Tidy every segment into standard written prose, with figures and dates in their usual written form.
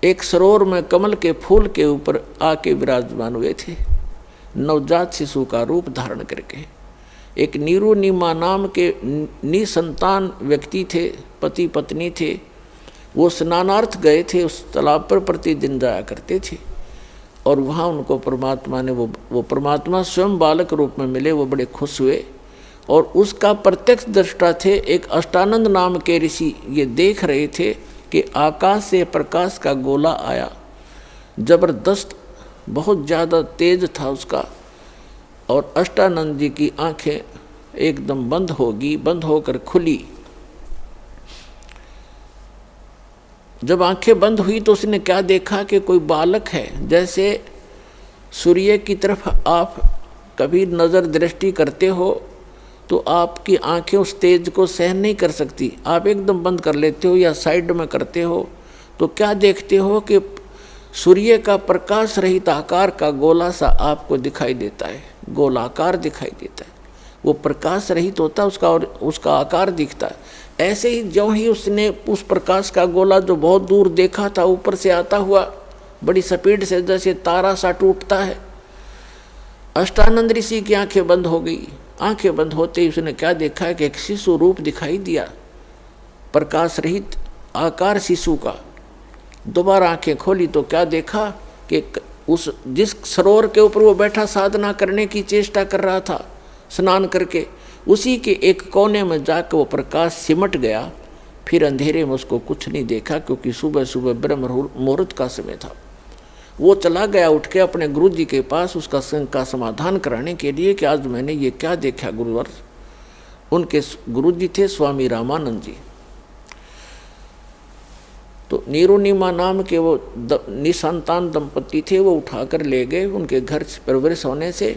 एक सरोवर में कमल के फूल के ऊपर आके विराजमान हुए थे, नवजात शिशु का रूप धारण करके। एक नीरू नीमा नाम के निसंतान व्यक्ति थे, पति पत्नी थे। वो स्नानार्थ गए थे, उस तालाब पर प्रतिदिन जाया करते थे और वहाँ उनको परमात्मा ने वो परमात्मा स्वयं बालक रूप में मिले। वो बड़े खुश हुए और उसका प्रत्यक्ष दृष्टा थे एक अष्टानंद नाम के ऋषि। ये देख रहे थे कि आकाश से प्रकाश का गोला आया, जबरदस्त, बहुत ज़्यादा तेज था उसका, और अष्टानंद जी की आंखें एकदम बंद होगी, बंद होकर खुली। जब आंखें बंद हुई तो उसने क्या देखा कि कोई बालक है। जैसे सूर्य की तरफ आप कभी नज़र दृष्टि करते हो तो आपकी आंखें उस तेज को सहन नहीं कर सकती, आप एकदम बंद कर लेते हो या साइड में करते हो, तो क्या देखते हो कि सूर्य का प्रकाश रहित आकार का गोला सा आपको दिखाई देता है, गोलाकार दिखाई देता है। वो प्रकाश रहित होता है उसका और उसका आकार दिखता है। ऐसे ही ज्यों ही उसने उस प्रकाश का गोला जो बहुत दूर देखा था ऊपर से आता हुआ बड़ी स्पीड से, जैसे तारा सा टूटता है, अष्टानंद ऋषि की आंखें बंद हो गई। आंखें बंद होते ही उसने क्या देखा कि एक शिशु रूप दिखाई दिया, प्रकाश रहित आकार शिशु का। दोबारा आंखें खोली तो क्या देखा कि उस जिस सरोवर के ऊपर वो बैठा साधना करने की चेष्टा कर रहा था स्नान करके, उसी के एक कोने में जाकर वो प्रकाश सिमट गया। फिर अंधेरे में उसको कुछ नहीं देखा, क्योंकि सुबह सुबह ब्रह्म मुहूर्त का समय था। वो चला गया उठ के अपने गुरु जी के पास उसका संग का समाधान कराने के लिए कि आज मैंने ये क्या देखा गुरुवर। उनके गुरु जी थे स्वामी रामानंद जी। तो नीरुनिमा नाम के वो निसंतान दंपति थे, वो उठाकर ले गए। उनके घर परवरिश होने से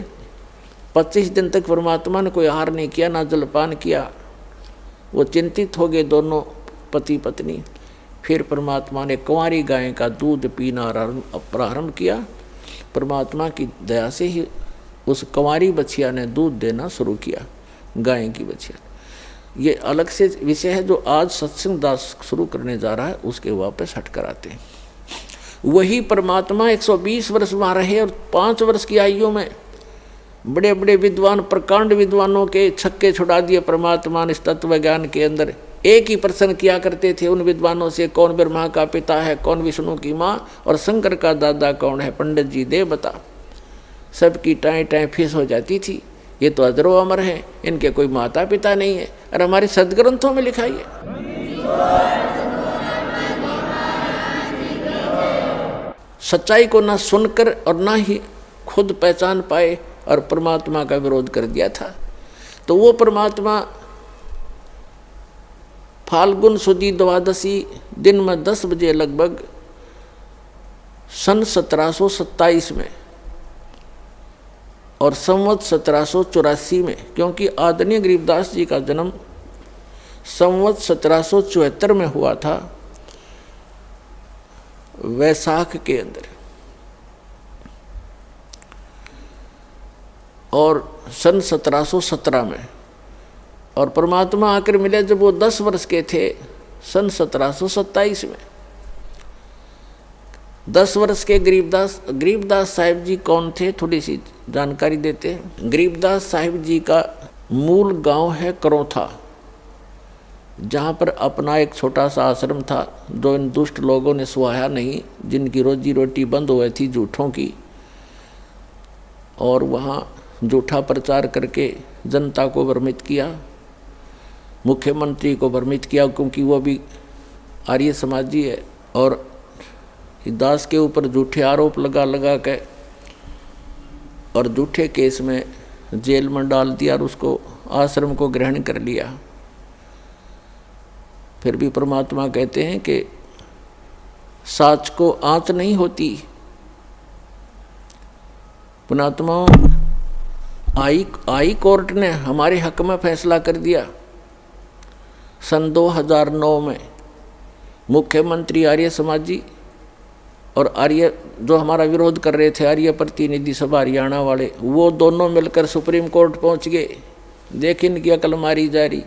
25 दिन तक परमात्मा ने कोई आहार नहीं किया, ना जलपान किया। वो चिंतित हो गए दोनों पति पत्नी। फिर परमात्मा ने कुंवारी गाय का दूध पीना प्रारंभ किया। परमात्मा की दया से ही उस कुंवारी बछिया ने दूध देना शुरू किया, गाय की बछिया। ये अलग से विषय है जो आज सत्संग दास शुरू करने जा रहा है, उसके वापस हट कर आते हैं। वही परमात्मा 120 वर्ष वहाँ रहे और 5 वर्ष की आयु में बड़े बड़े विद्वान, प्रकांड विद्वानों के छक्के छुड़ा दिए परमात्मा ने। इस तत्व ज्ञान के अंदर एक ही प्रश्न किया करते थे उन विद्वानों से, कौन ब्रह्मा का पिता है, कौन विष्णु की माँ और शंकर का दादा कौन है, पंडित जी दे बता। सबकी टाएं टाएं फीस हो जाती थी। ये तो अजरो अमर हैं, इनके कोई माता पिता नहीं है। और हमारे सदग्रंथों में लिखा है। सच्चाई को ना सुनकर और ना ही खुद पहचान पाए और परमात्मा का विरोध कर दिया था। तो वो परमात्मा फाल्गुन सुदी द्वादशी दिन में 10 बजे लगभग सन 1727 में और संवत 1784 में, क्योंकि आदरणीय गरीबदास जी का जन्म संवत 1774 में हुआ था, वैशाख के अंदर, और सन 1717 में। और परमात्मा आकर मिले जब वो 10 वर्ष के थे, सन 1727 में। 10 वर्ष के गरीबदास साहिब जी कौन थे, थोड़ी सी जानकारी देते हैं। गरीबदास साहिब जी का मूल गांव है करौथा, जहाँ पर अपना एक छोटा सा आश्रम था जो इन दुष्ट लोगों ने सुहाया नहीं, जिनकी रोजी रोटी बंद हुई थी झूठों की, और वहाँ झूठा प्रचार करके जनता को भ्रमित किया, मुख्यमंत्री को भ्रमित किया, क्योंकि वो भी आर्य समाजी है। और दास के ऊपर झूठे आरोप लगा के और झूठे केस में जेल में डाल दिया और उसको आश्रम को ग्रहण कर लिया। फिर भी परमात्मा कहते हैं कि साच को आँच नहीं होती। पुणात्मा आई कोर्ट ने हमारे हक में फैसला कर दिया। सन 2009 में मुख्यमंत्री आर्य समाजी और आर्य जो हमारा विरोध कर रहे थे, आर्य प्रतिनिधि सभा हरियाणा वाले, वो दोनों मिलकर सुप्रीम कोर्ट पहुंच, देख इनकी अकल मारी जा रही।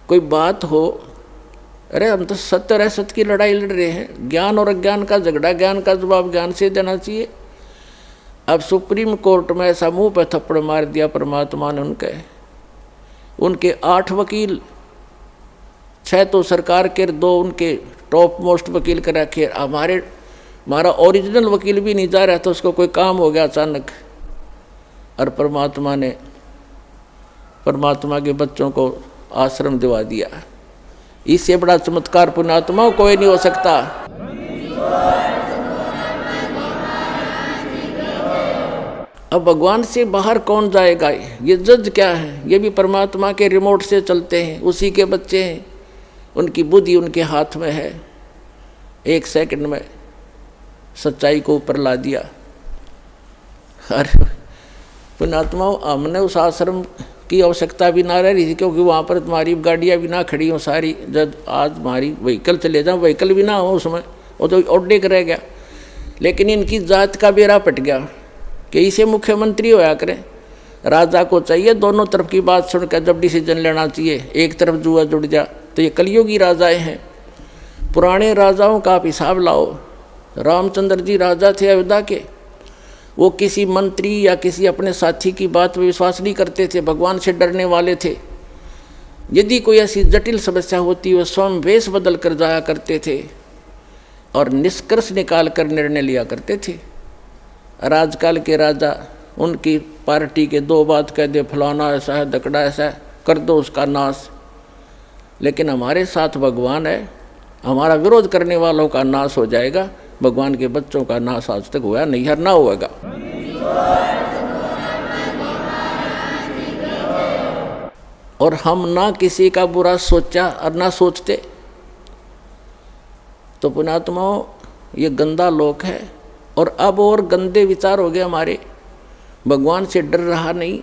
कोई बात हो, अरे हम तो सत्य और असत की लड़ाई लड़ रहे हैं, ज्ञान और अज्ञान का झगड़ा, ज्ञान का जवाब ज्ञान से देना चाहिए। अब सुप्रीम कोर्ट में ऐसा मुंह पे थप्पड़ मार दिया परमात्मा ने उनके 8 वकील, 6 तो सरकार के, 2 उनके टॉप मोस्ट वकील कर रखे। हमारा ओरिजिनल वकील भी नहीं जा रहा था, उसको कोई काम हो गया अचानक, और परमात्मा ने परमात्मा के बच्चों को आश्रम दिवा दिया। इससे बड़ा चमत्कार पुण्यात्मा कोई नहीं हो सकता। अब भगवान से बाहर कौन जाएगा? ये जज क्या है? ये भी परमात्मा के रिमोट से चलते हैं, उसी के बच्चे हैं, उनकी बुद्धि उनके हाथ में है। 1 सेकंड में सच्चाई को ऊपर ला दिया। अरे पुण्यात्मा, हमने उस आश्रम की आवश्यकता भी ना रही थी, क्योंकि वहाँ पर तुम्हारी गाड़ियाँ भी ना खड़ी हों सारी। जब आज हमारी व्हीकल चले जाओ, व्हीकल भी ना हो उसमें, वो तो ऑड्डे रह गया। लेकिन इनकी जात का बेड़ा पट गया कि इसे मुख्यमंत्री होया करें। राजा को चाहिए दोनों तरफ की बात सुनकर जब डिसीजन लेना चाहिए, एक तरफ जुआ जुड़ जा। तो ये कलयुगी राजाएं हैं। पुराने राजाओं का आप हिसाब लाओ। रामचंद्र जी राजा थे अयोध्या के, वो किसी मंत्री या किसी अपने साथी की बात में विश्वास नहीं करते थे, भगवान से डरने वाले थे। यदि कोई ऐसी जटिल समस्या होती, वो स्वयं वेश बदल कर जाया करते थे और निष्कर्ष निकाल कर निर्णय लिया करते थे। राजकाल के राजा, उनकी पार्टी के 2 बात कह दे, फलाना ऐसा है, दकड़ा ऐसा है, कर दो उसका नाश। लेकिन हमारे साथ भगवान है, हमारा विरोध करने वालों का नाश हो जाएगा। भगवान के बच्चों का नाश आज तक हुआ नहीं, हर ना होगा। और हम ना किसी का बुरा सोचा और ना सोचते। तो पुण्यात्माओं, ये गंदा लोक है। और अब और गंदे विचार हो गए हमारे, भगवान से डर रहा नहीं।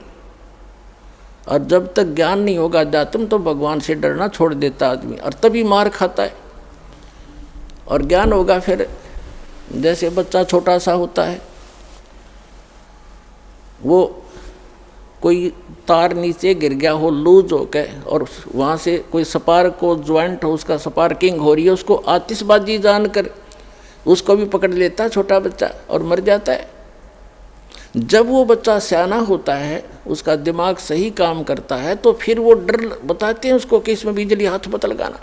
और जब तक ज्ञान नहीं होगा अध्यात्म, तो भगवान से डरना छोड़ देता आदमी, और तभी मार खाता है। और ज्ञान होगा फिर, जैसे बच्चा छोटा सा होता है, वो कोई तार नीचे गिर गया हो लूज हो के, और वहाँ से कोई स्पार्क को ज्वाइंट हो, उसका स्पार्किंग हो रही है, उसको आतिशबाजी जानकर उसको भी पकड़ लेता है छोटा बच्चा और मर जाता है। जब वो बच्चा सियाना होता है, उसका दिमाग सही काम करता है, तो फिर वो डर बताते हैं उसको कि इसमें बिजली हाथ मत लगाना।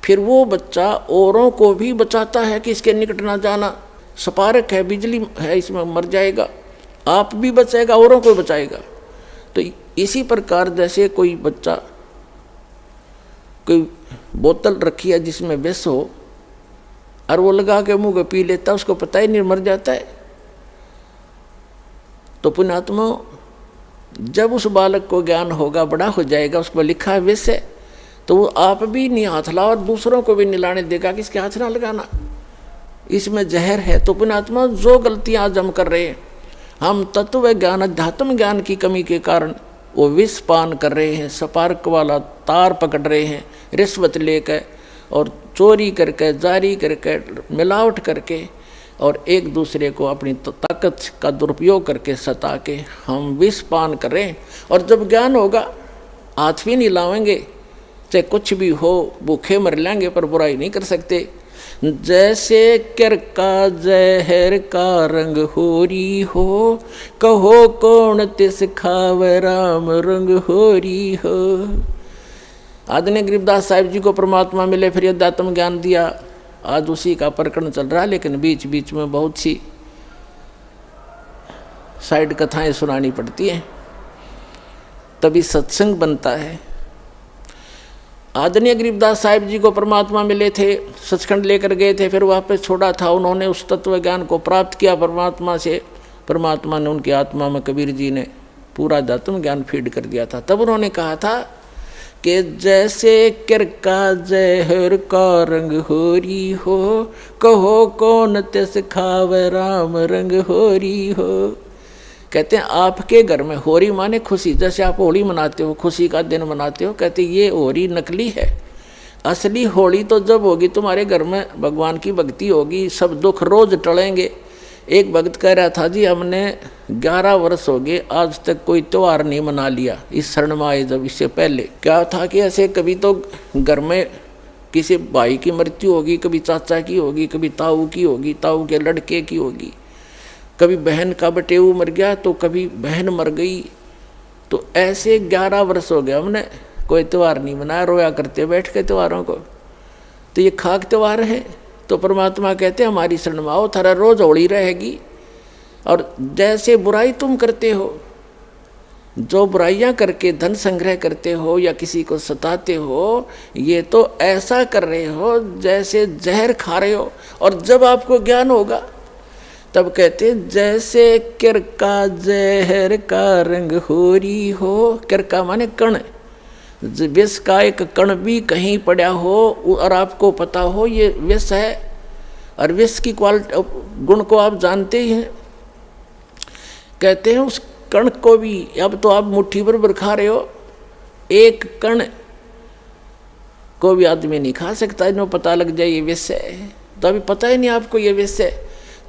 फिर वो बच्चा औरों को भी बचाता है कि इसके निकट ना जाना, स्पार्क है, बिजली है, इसमें मर जाएगा। आप भी बचाएगा, औरों को बचाएगा। तो इसी प्रकार जैसे कोई बच्चा कोई बोतल रखी है जिसमें विष हो, और वो लगा के मुंह को पी लेता, उसको पता ही नहीं, मर जाता है। तो पुण्यात्मा, जब उस बालक को ज्ञान होगा, बड़ा हो जाएगा, उसको लिखा है विष है, तो वो आप भी नहीं हाथ लाओ और दूसरों को भी नहीं लाने देगा कि इसके हाथ ना लगाना, इसमें जहर है। तो पुण्यात्मा, जो गलतियां आज हम कर रहे हैं, हम तत्व ज्ञान अध्यात्म ज्ञान की कमी के कारण वो विष पान कर रहे हैं, स्पार्क वाला तार पकड़ रहे हैं, रिश्वत लेकर और चोरी करके, जारी करके, मिलावट करके, और एक दूसरे को अपनी ताकत का दुरुपयोग करके सता के हम विष पान कर रहे हैं। और जब ज्ञान होगा, हाथ भी नहीं लावेंगे, चाहे कुछ भी हो, भूखे मर लेंगे पर बुराई नहीं कर सकते। जैसे कर का जहर का रंग होरी हो, कहो कौन तिस खावे राम रंग होरी हो। आदरणीय गरीबदास साहिब जी को परमात्मा मिले, फिर अध्यात्म ज्ञान दिया। आज उसी का प्रकरण चल रहा है, लेकिन बीच बीच में बहुत सी साइड कथाएं सुनानी पड़ती हैं, तभी सत्संग बनता है। आदरणीय गरीबदास साहिब जी को परमात्मा मिले थे, सचखंड लेकर गए थे, फिर वापस छोड़ा था। उन्होंने उस तत्व ज्ञान को प्राप्त किया परमात्मा से। परमात्मा ने उनकी आत्मा में, कबीर जी ने पूरा अध्यात्म ज्ञान फीड कर दिया था। तब उन्होंने कहा था कि जैसे कर का जहर का रंग होरी हो, कहो कौन तिस खावे राम रंग होरी हो। कहते हैं आपके घर में होरी माने खुशी, जैसे आप होली मनाते हो, खुशी का दिन मनाते हो, कहते ये होरी नकली है। असली होली तो जब होगी तुम्हारे घर में भगवान की भक्ति होगी, सब दुख रोज टलेंगे। एक भक्त कह रहा था, जी हमने 11 वर्ष हो गए आज तक कोई त्यौहार नहीं मना लिया इस शरण में आए। जब इससे पहले क्या था कि ऐसे कभी तो घर में किसी भाई की मृत्यु होगी, कभी चाचा की होगी, कभी ताऊ की होगी, ताऊ के लड़के की होगी, कभी बहन का बटेऊ मर गया तो कभी बहन मर गई। तो ऐसे 11 वर्ष हो गया हमने कोई त्यौहार नहीं मनाया, रोया करते बैठ के त्योहारों को। तो ये खाक त्यौहार है। तो परमात्मा कहते हमारी शरण में आओ, थारा रोज होली रहेगी। और जैसे बुराई तुम करते हो, जो बुराइयां करके धन संग्रह करते हो या किसी को सताते हो, ये तो ऐसा कर रहे हो जैसे जहर खा रहे हो। और जब आपको ज्ञान होगा तब कहते जैसे किरका जहर का रंग होरी हो। किरका माने कण, विष का एक कण भी कहीं पड़ा हो और आपको पता हो ये विष है, और विष की क्वालिटी गुण को आप जानते ही हैं। कहते हैं उस कण को भी, अब तो आप मुट्ठी भर खा रहे हो, एक कण को भी आदमी नहीं खा सकता, इन्हें पता लग जाए ये विष है। तो अभी पता ही नहीं आपको ये विष है।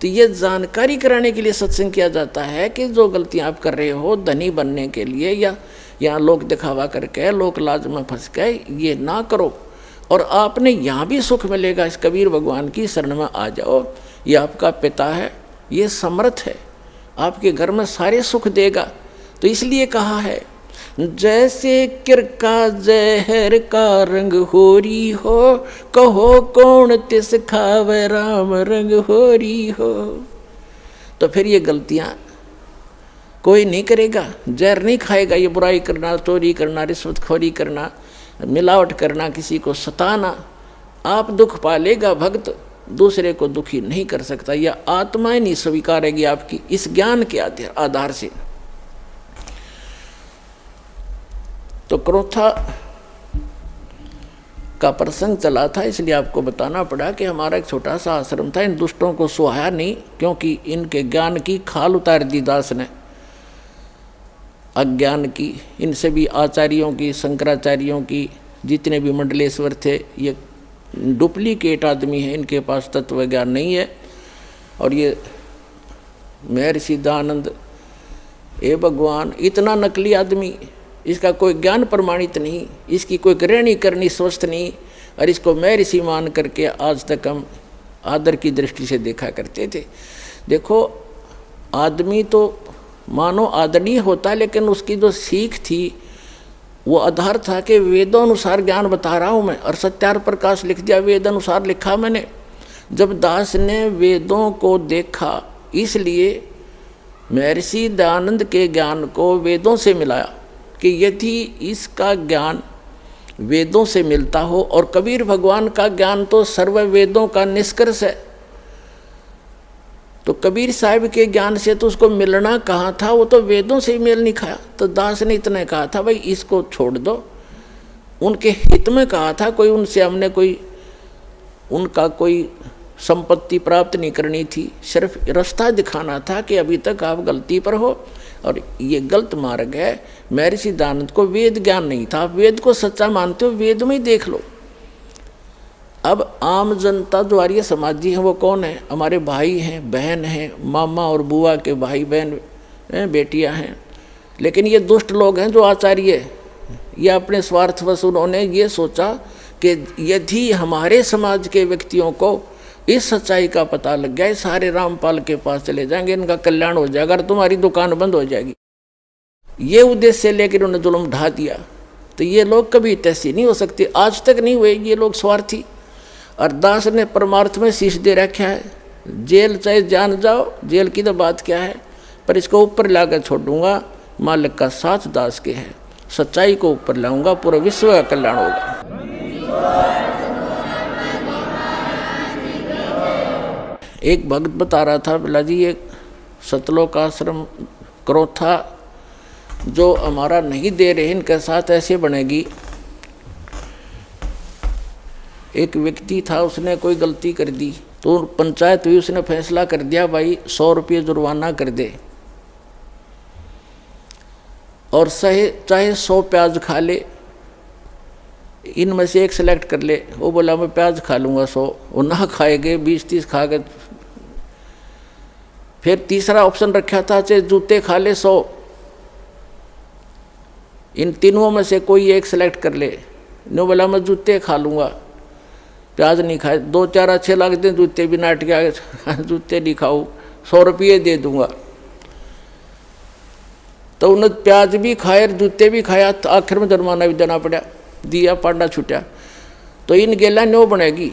तो ये जानकारी कराने के लिए सत्संग किया जाता है कि जो गलतियां आप कर रहे हो धनी बनने के लिए या यहाँ लोक दिखावा करके लोक लाज में फंस गए, ये ना करो। और आपने यहाँ भी सुख मिलेगा। इस कबीर भगवान की शरण में आ जाओ, ये आपका पिता है, ये समर्थ है, आपके घर में सारे सुख देगा। तो इसलिए कहा है जैसे किरका जहर का रंग होरी हो, कहो कौन तिस खावे राम रंग होरी हो। तो फिर ये गलतियां कोई नहीं करेगा, जहर नहीं खाएगा। ये बुराई करना, चोरी करना, रिश्वतखोरी करना, मिलावट करना, किसी को सताना, आप दुख पालेगा। भक्त दूसरे को दुखी नहीं कर सकता, यह आत्मा ही नहीं स्वीकारेगी आपकी इस ज्ञान के आधार से। तो क्रोथा का प्रसंग चला था, इसलिए आपको बताना पड़ा कि हमारा एक छोटा सा आश्रम था। इन दुष्टों को सुहाया नहीं, क्योंकि इनके ज्ञान की खाल उतार दी दास ने, अज्ञान की। इनसे भी आचार्यों की, शंकराचार्यों की, जितने भी मंडलेश्वर थे, ये डुप्लीकेट आदमी है, इनके पास तत्व ज्ञान नहीं है। और ये महर्षि दयानंद, ए भगवान, इतना नकली आदमी, इसका कोई ज्ञान प्रमाणित नहीं, इसकी कोई रहनी करनी स्वस्थ नहीं, और इसको महर्षि मान करके आज तक हम आदर की दृष्टि से देखा करते थे। देखो, आदमी तो मानो आदरणीय होता, लेकिन उसकी जो सीख थी वो आधार था कि वेदों अनुसार ज्ञान बता रहा हूँ मैं, और सत्यार प्रकाश लिख दिया, वेद अनुसार लिखा मैंने। जब दास ने वेदों को देखा, इसलिए महर्षि दयानंद के ज्ञान को वेदों से मिलाया कि यदि इसका ज्ञान वेदों से मिलता हो, और कबीर भगवान का ज्ञान तो सर्व वेदों का निष्कर्ष है, तो कबीर साहब के ज्ञान से तो उसको मिलना कहाँ था, वो तो वेदों से ही मेल नहीं खाया। तो दास ने इतना कहा था, भाई इसको छोड़ दो। उनके हित में कहा था, कोई उनसे हमने कोई उनका कोई संपत्ति प्राप्त नहीं करनी थी, सिर्फ रास्ता दिखाना था कि अभी तक आप गलती पर हो और ये गलत मार्ग है। महर्षि दयानंद को वेद ज्ञान नहीं था, आप वेद को सच्चा मानते हो, वेद में ही देख लो। अब आम जनता जो आर्य समाजी है वो कौन है? हमारे भाई हैं, बहन हैं, मामा और बुआ के भाई बहन बेटियां हैं। लेकिन ये दुष्ट लोग हैं जो आचार्य, ये अपने स्वार्थवश उन्होंने ये सोचा कि यदि हमारे समाज के व्यक्तियों को इस सच्चाई का पता लग गया, सारे रामपाल के पास चले जाएंगे, इनका कल्याण हो जाएगा और तुम्हारी दुकान बंद हो जाएगी। ये उद्देश्य से लेकर उन्होंने जुल्म ढा दिया। तो ये लोग कभी तैसी नहीं हो सकते, आज तक नहीं हुए ये लोग स्वार्थी। और दास ने परमार्थ में शीश दे रखा है, जेल चाहे जान जाओ, जेल की तो बात क्या है, पर इसको ऊपर लाकर छोड़ दूंगा, मालिक का साथ दास के है, सच्चाई को ऊपर लाऊंगा, पूरा विश्व का कल्याण होगा। एक भक्त बता रहा था, बोला जी ये सतलोक आश्रम क्रोथा जो हमारा नहीं दे रहे, इनके साथ ऐसे बनेगी। एक व्यक्ति था, उसने कोई गलती कर दी, तो पंचायत हुई, उसने फैसला कर दिया भाई 100 रुपये जुर्माना कर दे, और चाहे 100 प्याज खा ले, इनमें से एक सेलेक्ट कर ले। वो बोला मैं प्याज खा लूँगा 100, वो ना खाएगे, 20-30 खा गए। फिर तीसरा ऑप्शन रखा था, चाहे जूते खा ले 100, इन तीनों में से कोई एक सेलेक्ट कर ले। नो बोला मैं जूते खा लूँगा। प्याज नहीं खाए, 2-4 अच्छे लगते हैं, जूते भी नाट के आगे जूते नहीं खाओ, 100 रुपये दे दूंगा। तो उन्हें प्याज भी खाए जूते भी खाया, तो आखिर में जुर्माना भी देना पड़ा, दिया पांडा छूटा। तो इन गेला न्यो बनेगी।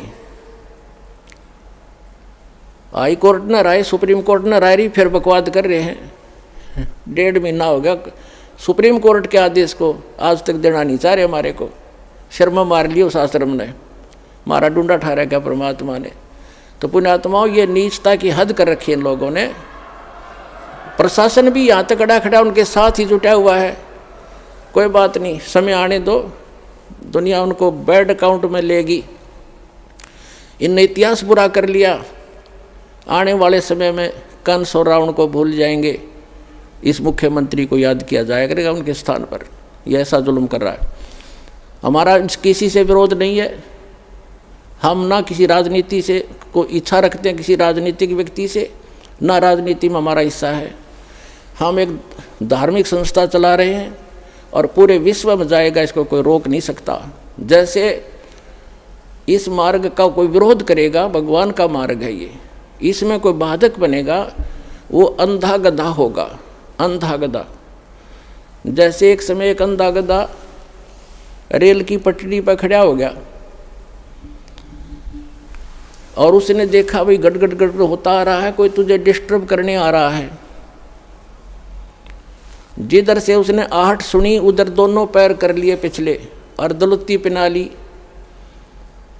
हाई कोर्ट ने राय, सुप्रीम कोर्ट ने राय रही, फिर बकवाद कर रहे हैं। 1.5 महीना हो गया सुप्रीम कोर्ट के आदेश को आज तक देना नहीं चाह रहे हमारे को। शर्मा मार लियो उस आश्रम ने, मारा डूंडा ठहरा क्या परमात्मा ने। तो पुण्यात्माओं, ये नीचता की हद कर रखी है इन लोगों ने। प्रशासन भी यहाँ तक खड़ा खड़ा उनके साथ ही जुटा हुआ है। कोई बात नहीं, समय आने दो, दुनिया उनको बैड अकाउंट में लेगी। इनने इतिहास बुरा कर लिया, आने वाले समय में कंस और रावण को भूल जाएंगे, इस मुख्यमंत्री को याद किया जाया करेगा उनके स्थान पर। यह ऐसा जुल्म कर रहा है। हमारा किसी से विरोध नहीं है, हम ना किसी राजनीति से कोई इच्छा रखते हैं, किसी राजनीतिक व्यक्ति से, ना राजनीति में हमारा हिस्सा है। हम एक धार्मिक संस्था चला रहे हैं और पूरे विश्व में जाएगा, इसको कोई रोक नहीं सकता। जैसे इस मार्ग का कोई विरोध करेगा, भगवान का मार्ग है ये, इसमें कोई बाधक बनेगा, वो अंधा गधा होगा। अंधा गधा, जैसे एक समय एक अंधा गधा रेल की पटरी पर खड़ा हो गया और उसने देखा भाई गड़ गड़ गड़ होता आ रहा है, कोई तुझे डिस्टर्ब करने आ रहा है। जिधर से उसने आहट सुनी उधर दोनों पैर कर लिए पिछले और दलुत्ती पिना ली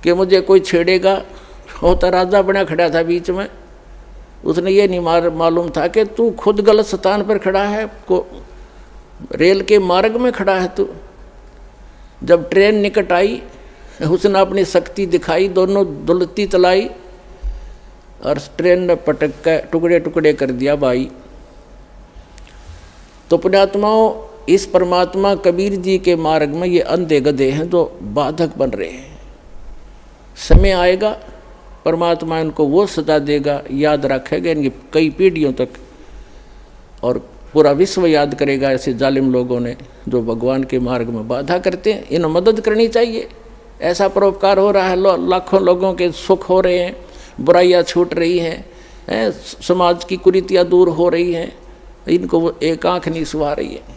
कि मुझे कोई छेड़ेगा। होता राजा बना खड़ा था बीच में, उसने ये नहीं मालूम था कि तू खुद गलत स्थान पर खड़ा है, को रेल के मार्ग में खड़ा है तू। जब ट्रेन निकट आई, उसने अपनी शक्ति दिखाई, दोनों दुलती चलाई और ट्रेन ने पटक कर टुकड़े टुकड़े कर दिया भाई। तो पुण्यात्माओं, इस परमात्मा कबीर जी के मार्ग में ये अंधे गधे हैं जो बाधक बन रहे हैं। समय आएगा, परमात्मा इनको वो सजा देगा, याद रखेगा इनकी कई पीढ़ियों तक, और पूरा विश्व याद करेगा ऐसे जालिम लोगों ने जो भगवान के मार्ग में बाधा करते हैं। इन्हें मदद करनी चाहिए। ऐसा परोपकार हो रहा है, लाखों लोगों के सुख हो रहे हैं, बुराइयां छूट रही हैं, समाज की कुरीतियाँ दूर हो रही हैं, इनको वो एक आँख नहीं सुहा रही है।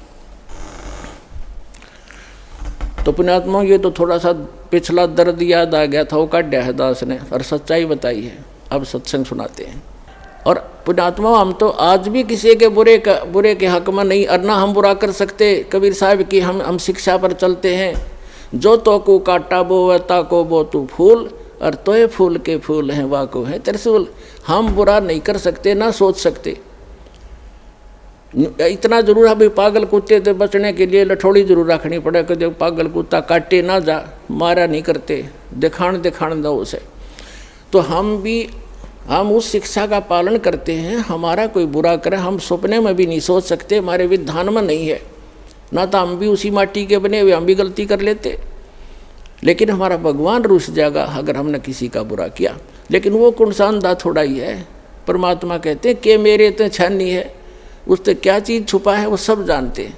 तो पुण्यात्मा, ये तो थोड़ा सा पिछला दर्द याद आ गया था, वो काटा है दास ने और सच्चाई बताई है। अब सत्संग सुनाते हैं। और पुण्यात्मा, हम तो आज भी किसी के बुरे के हक में नहीं, और ना हम बुरा कर सकते। कबीर साहब की हम शिक्षा पर चलते हैं, जो तो को काटा बो ता को बो तू फूल, और तोय फूल के फूल हैं वाह को है त्रिशूल। हम बुरा नहीं कर सकते, ना सोच सकते। इतना जरूर है भाई, पागल कुत्ते से बचने के लिए लठोड़ी जरूर रखनी पड़े कि जब पागल कुत्ता काटे ना जा, मारा नहीं करते, दिखाण दो उसे। तो हम उस शिक्षा का पालन करते हैं। हमारा कोई बुरा करे हम सपने में भी नहीं सोच सकते, हमारे विधान में नहीं है। ना तो हम भी उसी माटी के बने हुए, हम भी गलती कर लेते, लेकिन हमारा भगवान रुस जाएगा अगर हमने किसी का बुरा किया। लेकिन वो कुणसानदा थोड़ा ही है। परमात्मा कहते हैं कि मेरे तो छानी है, उससे क्या चीज़ छुपा है वो सब जानते हैं।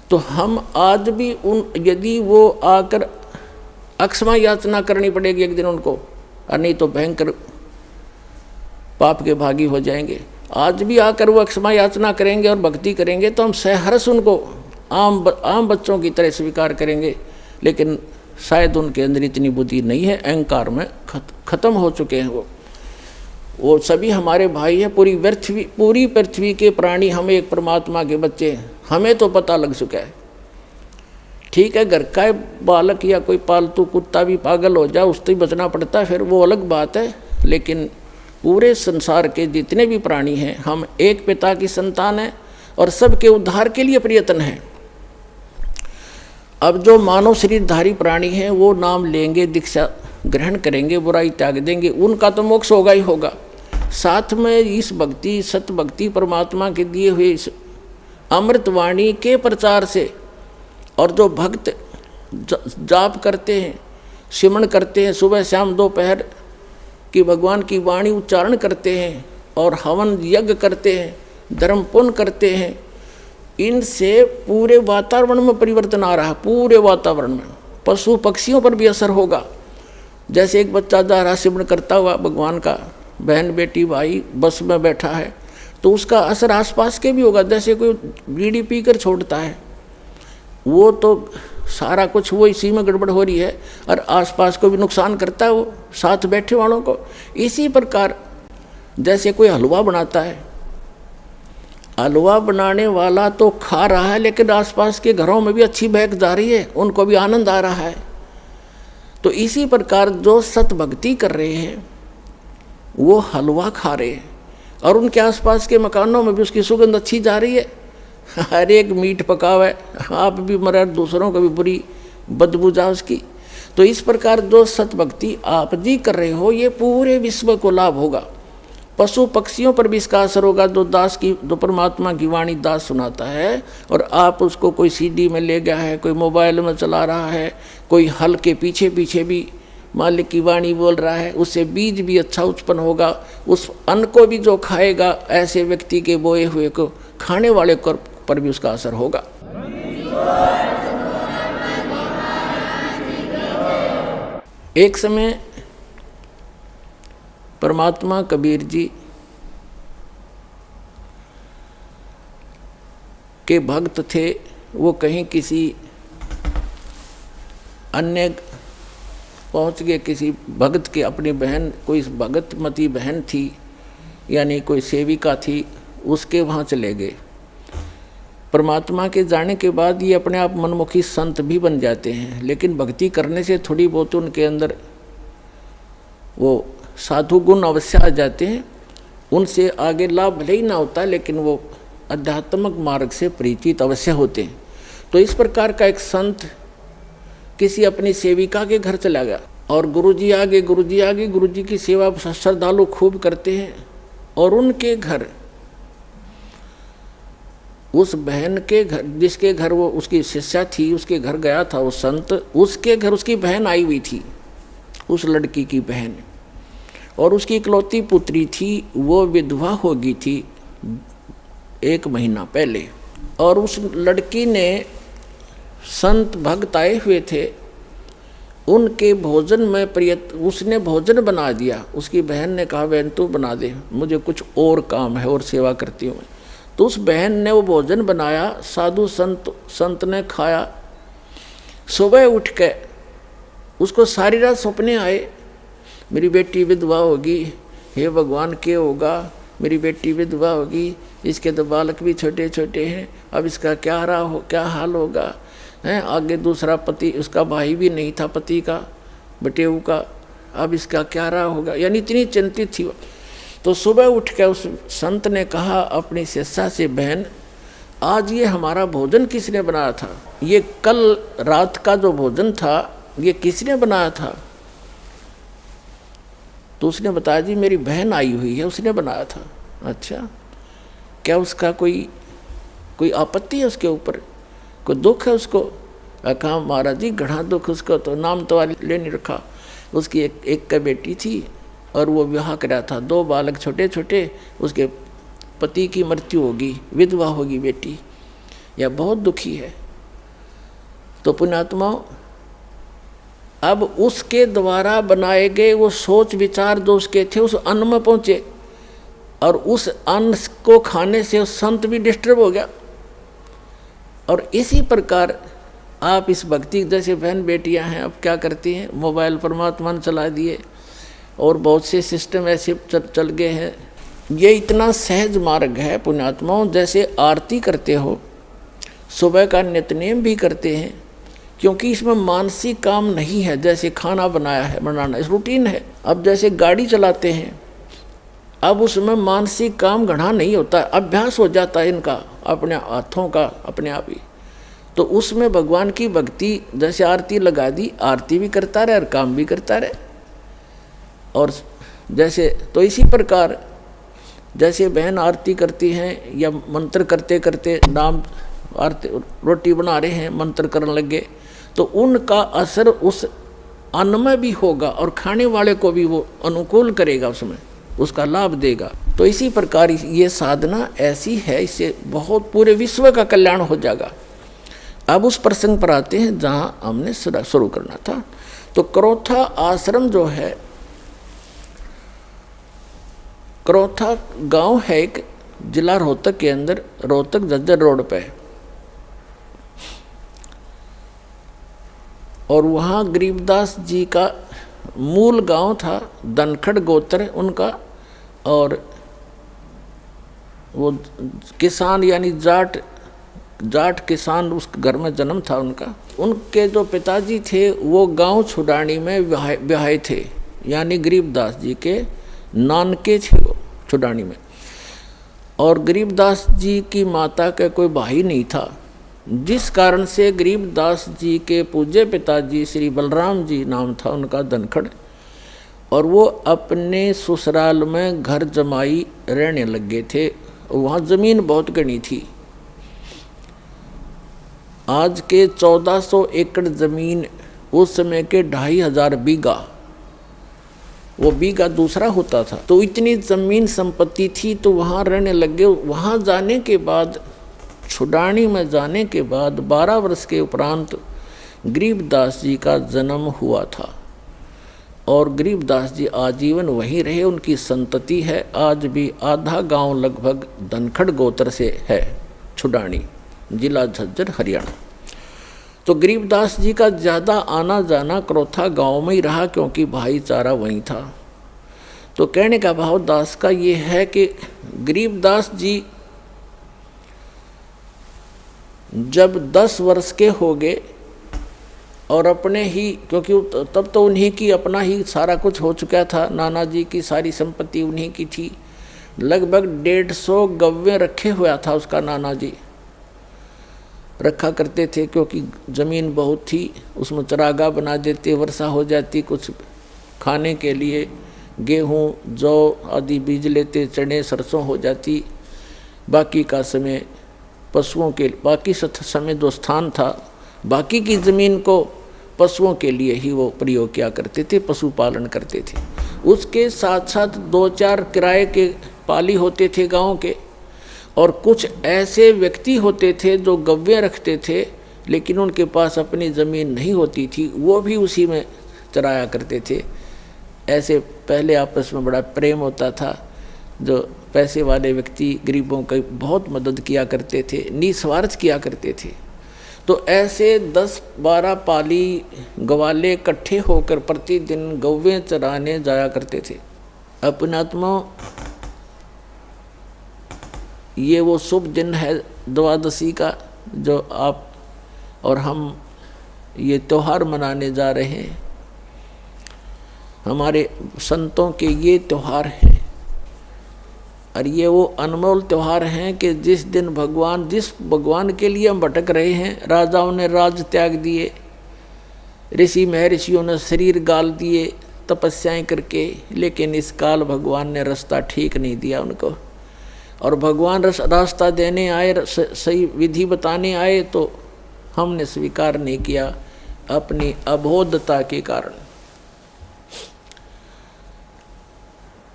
तो हम आज भी यदि वो आकर अक्षमा याचना करनी पड़ेगी एक दिन उनको, और नहीं तो भयंकर पाप के भागी हो जाएंगे। आज भी आकर वो अक्षमा याचना करेंगे और भक्ति करेंगे तो हम सहर्ष उनको आम बच्चों की तरह स्वीकार करेंगे। लेकिन शायद उनके अंदर इतनी बुद्धि नहीं है, अहंकार में खत्म हो चुके हैं वो सभी हमारे भाई हैं। पूरी पृथ्वी के प्राणी हम एक परमात्मा के बच्चे हैं, हमें तो पता लग चुका है। ठीक है, घर का बालक या कोई पालतू कुत्ता भी पागल हो जाए, उससे बचना पड़ता है, फिर वो अलग बात है। लेकिन पूरे संसार के जितने भी प्राणी हैं, हम एक पिता की संतान हैं और सबके उद्धार के लिए प्रयत्न है। अब जो मानव शरीरधारी प्राणी हैं वो नाम लेंगे, दीक्षा ग्रहण करेंगे, बुराई त्याग देंगे, उनका तो मोक्ष होगा ही होगा। साथ में इस भक्ति, सत भक्ति, परमात्मा के दिए हुए इस अमृतवाणी के प्रचार से, और जो भक्त जाप करते हैं, सिमरण करते हैं, सुबह शाम दोपहर की भगवान की वाणी उच्चारण करते हैं और हवन यज्ञ करते हैं, धर्म पुण्य करते हैं, इनसे पूरे वातावरण में परिवर्तन आ रहा है। पूरे वातावरण में पशु पक्षियों पर भी असर होगा। जैसे एक बच्चा जा रहा सिमरन करता हुआ भगवान का, बहन बेटी भाई बस में बैठा है, तो उसका असर आसपास के भी होगा। जैसे कोई बीड़ी पी कर छोड़ता है, वो तो सारा कुछ वो इसी में गड़बड़ हो रही है और आसपास को भी नुकसान करता है, वो साथ बैठे वालों को। इसी प्रकार जैसे कोई हलवा बनाता है, हलवा बनाने वाला तो खा रहा है लेकिन आसपास के घरों में भी अच्छी महक जा रही है, उनको भी आनंद आ रहा है। तो इसी प्रकार जो सत भक्ति कर रहे हैं वो हलवा खा रहे हैं और उनके आसपास के मकानों में भी उसकी सुगंध अच्छी जा रही है। हर एक मीट पकावे, आप भी मरे, दूसरों को भी बुरी बदबू जा उसकी। तो इस प्रकार जो सत भक्ति आप जी कर रहे हो, ये पूरे विश्व को लाभ होगा। पशु पक्षियों पर भी इसका असर होगा। जो परमात्मा की वाणी दास सुनाता है और आप उसको कोई सीडी में ले गया है, कोई मोबाइल में चला रहा है, कोई हल के पीछे पीछे भी मालिक की वाणी बोल रहा है, उससे बीज भी अच्छा उत्पन्न होगा। उस अन्न को भी जो खाएगा, ऐसे व्यक्ति के बोए हुए को खाने वाले पर भी उसका असर होगा। एक समय परमात्मा कबीर जी के भक्त थे। वो कहीं किसी अन्य पहुंच गए, किसी भक्त के, अपनी बहन, कोई भगतमती बहन थी यानी कोई सेविका थी, उसके वहाँ चले गए। परमात्मा के जाने के बाद ये अपने आप मनमुखी संत भी बन जाते हैं, लेकिन भक्ति करने से थोड़ी बहुत उनके अंदर वो साधु गुण अवश्य आ जाते हैं। उनसे आगे लाभ भले ही ना होता, लेकिन वो आध्यात्मिक मार्ग से परिचित अवश्य होते हैं। तो इस प्रकार का एक संत किसी अपनी सेविका के घर चला गया और गुरुजी आगे गुरुजी की सेवा श्रद्धालु खूब करते हैं। और उनके घर, उस बहन के घर, जिसके घर वो उसकी शिष्या थी, उसके घर गया था वो संत। उसके घर उसकी बहन आई हुई थी, उस लड़की की बहन, और उसकी इकलौती पुत्री थी। वो विधवा हो गई थी 1 महीना पहले। और उस लड़की ने, संत भक्त आए हुए थे, उनके भोजन में उसने भोजन बना दिया। उसकी बहन ने कहा, बहन तू बना दे, मुझे कुछ और काम है और सेवा करती हूँ। तो उस बहन ने वो भोजन बनाया, साधु संत ने खाया। सुबह उठ के उसको सारी रात सपने आए, मेरी बेटी विधवा होगी, हे भगवान क्या होगा, मेरी बेटी विधवा होगी, इसके तो बालक भी छोटे छोटे हैं, अब इसका क्या हाल होगा हैं। आगे दूसरा पति, उसका भाई भी नहीं था पति का, बटेऊ का, अब इसका क्या रहा होगा, यानी इतनी चिंतित थी। तो सुबह उठ के उस संत ने कहा अपनी शिष्या से, बहन आज ये हमारा भोजन किसने बनाया था, ये कल रात का जो भोजन था ये किसने बनाया था। तो उसने बताया, जी मेरी बहन आई हुई है, उसने बनाया था। अच्छा, क्या उसका कोई आपत्ति है उसके ऊपर, कोई दुख है उसको? कहा महाराज जी घना दुख उसको, तो नाम तो ले नहीं रखा। उसकी एक बेटी थी और वो विवाह कराया था, 2 बालक छोटे छोटे, उसके पति की मृत्यु होगी, विधवा होगी बेटी, यह बहुत दुखी है। तो पुण्यात्माओं, अब उसके द्वारा बनाए गए वो सोच विचार जो उसके थे उस अन्न में पहुँचे, और उस अन्न को खाने से उस संत भी डिस्टर्ब हो गया। और इसी प्रकार आप इस भक्ति, जैसे बहन बेटियां हैं, अब क्या करती हैं, मोबाइल परमात्मा ने चला दिए और बहुत से सिस्टम ऐसे चल गए हैं। ये इतना सहज मार्ग है पुण्यात्माओं, जैसे आरती करते हो, सुबह का नित्यनेम भी करते हैं, क्योंकि इसमें मानसिक काम नहीं है। जैसे खाना बनाना इस रूटीन है। अब जैसे गाड़ी चलाते हैं, अब उसमें मानसिक काम घना नहीं होता, अभ्यास हो जाता है इनका, अपने हाथों का अपने आप ही। तो उसमें भगवान की भक्ति, जैसे आरती लगा दी, आरती भी करता रहे और काम भी करता रहे। और जैसे तो इसी प्रकार जैसे बहन आरती करती हैं या मंत्र करते करते नाम आरती रोटी बना रहे हैं, मंत्र करने लगे, तो उनका असर उस अन्न में भी होगा और खाने वाले को भी वो अनुकूल करेगा, उसमें उसका लाभ देगा। तो इसी प्रकार ये साधना ऐसी है, इससे बहुत पूरे विश्व का कल्याण हो जाएगा। अब उस प्रसंग पर आते हैं जहाँ हमने शुरू करना था। तो क्रोथा आश्रम जो है, क्रोथा गांव है एक, जिला रोहतक के अंदर, रोहतक झज्जर रोड पे। और वहाँ गरीबदास जी का मूल गांव था, धनखड़ गोत्र उनका। और वो किसान यानी जाट किसान उस घर में जन्म था उनका। उनके जो पिताजी थे वो गांव छुडानी में ब्याहे थे, यानी गरीबदास जी के नानके थे वो छुडानी में। और गरीबदास जी की माता का कोई भाई नहीं था, जिस कारण से गरीबदास जी के पूज्य पिताजी श्री बलराम जी नाम था उनका, धनखड़। और वो अपने ससुराल में घर जमाई रहने लग गए थे। वहाँ ज़मीन बहुत घनी थी, आज के 1400 एकड़ ज़मीन, उस समय के 2500 बीघा, वो बीघा दूसरा होता था। तो इतनी ज़मीन संपत्ति थी, तो वहाँ रहने लगे। वहाँ जाने के बाद, छुडानी में जाने के बाद 12 वर्ष के उपरांत गरीबदास जी का जन्म हुआ था। और गरीबदास जी आजीवन वहीं रहे, उनकी संतति है आज भी। आधा गांव लगभग धनखड़ गोत्र से है, छुडानी, जिला झज्जर, हरियाणा। तो गरीबदास जी का ज़्यादा आना जाना क्रोथा गांव में ही रहा, क्योंकि भाईचारा वहीं था। तो कहने का भाव दास का ये है कि गरीबदास जी जब 10 वर्ष के हो गए और अपने ही, क्योंकि तब तो उन्हीं की अपना ही सारा कुछ हो चुका था, नाना जी की सारी संपत्ति उन्हीं की थी। लगभग 150 गव्वे रखे हुआ था उसका, नाना जी रखा करते थे, क्योंकि ज़मीन बहुत थी। उसमें चरागाह बना देते, वर्षा हो जाती, कुछ खाने के लिए गेहूँ जौ आदि बीज लेते, चने सरसों हो जाती। बाकी का समय पशुओं के, बाकी समय जो स्थान था, बाकी की ज़मीन को पशुओं के लिए ही वो प्रयोग किया करते थे, पशुपालन करते थे। उसके साथ साथ 2-4 किराए के पाली होते थे गांव के, और कुछ ऐसे व्यक्ति होते थे जो गव्वे रखते थे, लेकिन उनके पास अपनी ज़मीन नहीं होती थी, वो भी उसी में चराया करते थे। ऐसे पहले आपस में बड़ा प्रेम होता था। जो पैसे वाले व्यक्ति गरीबों की बहुत मदद किया करते थे, निस्वार्थ किया करते थे। तो ऐसे 10-12 पाली गवाले इकट्ठे होकर प्रतिदिन गौवें चराने जाया करते थे। अपनात्मा, ये वो शुभ दिन है द्वादशी का, जो आप और हम ये त्यौहार मनाने जा रहे हैं। हमारे संतों के ये त्यौहार हैं, और ये वो अनमोल त्यौहार हैं कि जिस दिन जिस भगवान के लिए हम भटक रहे हैं, राजाओं ने राज त्याग दिए, ऋषि महर्षियों ने शरीर गाल दिए तपस्याएं करके, लेकिन इस काल भगवान ने रास्ता ठीक नहीं दिया उनको। और भगवान रास्ता देने आए, सही विधि बताने आए, तो हमने स्वीकार नहीं किया अपनी अबोधता के कारण।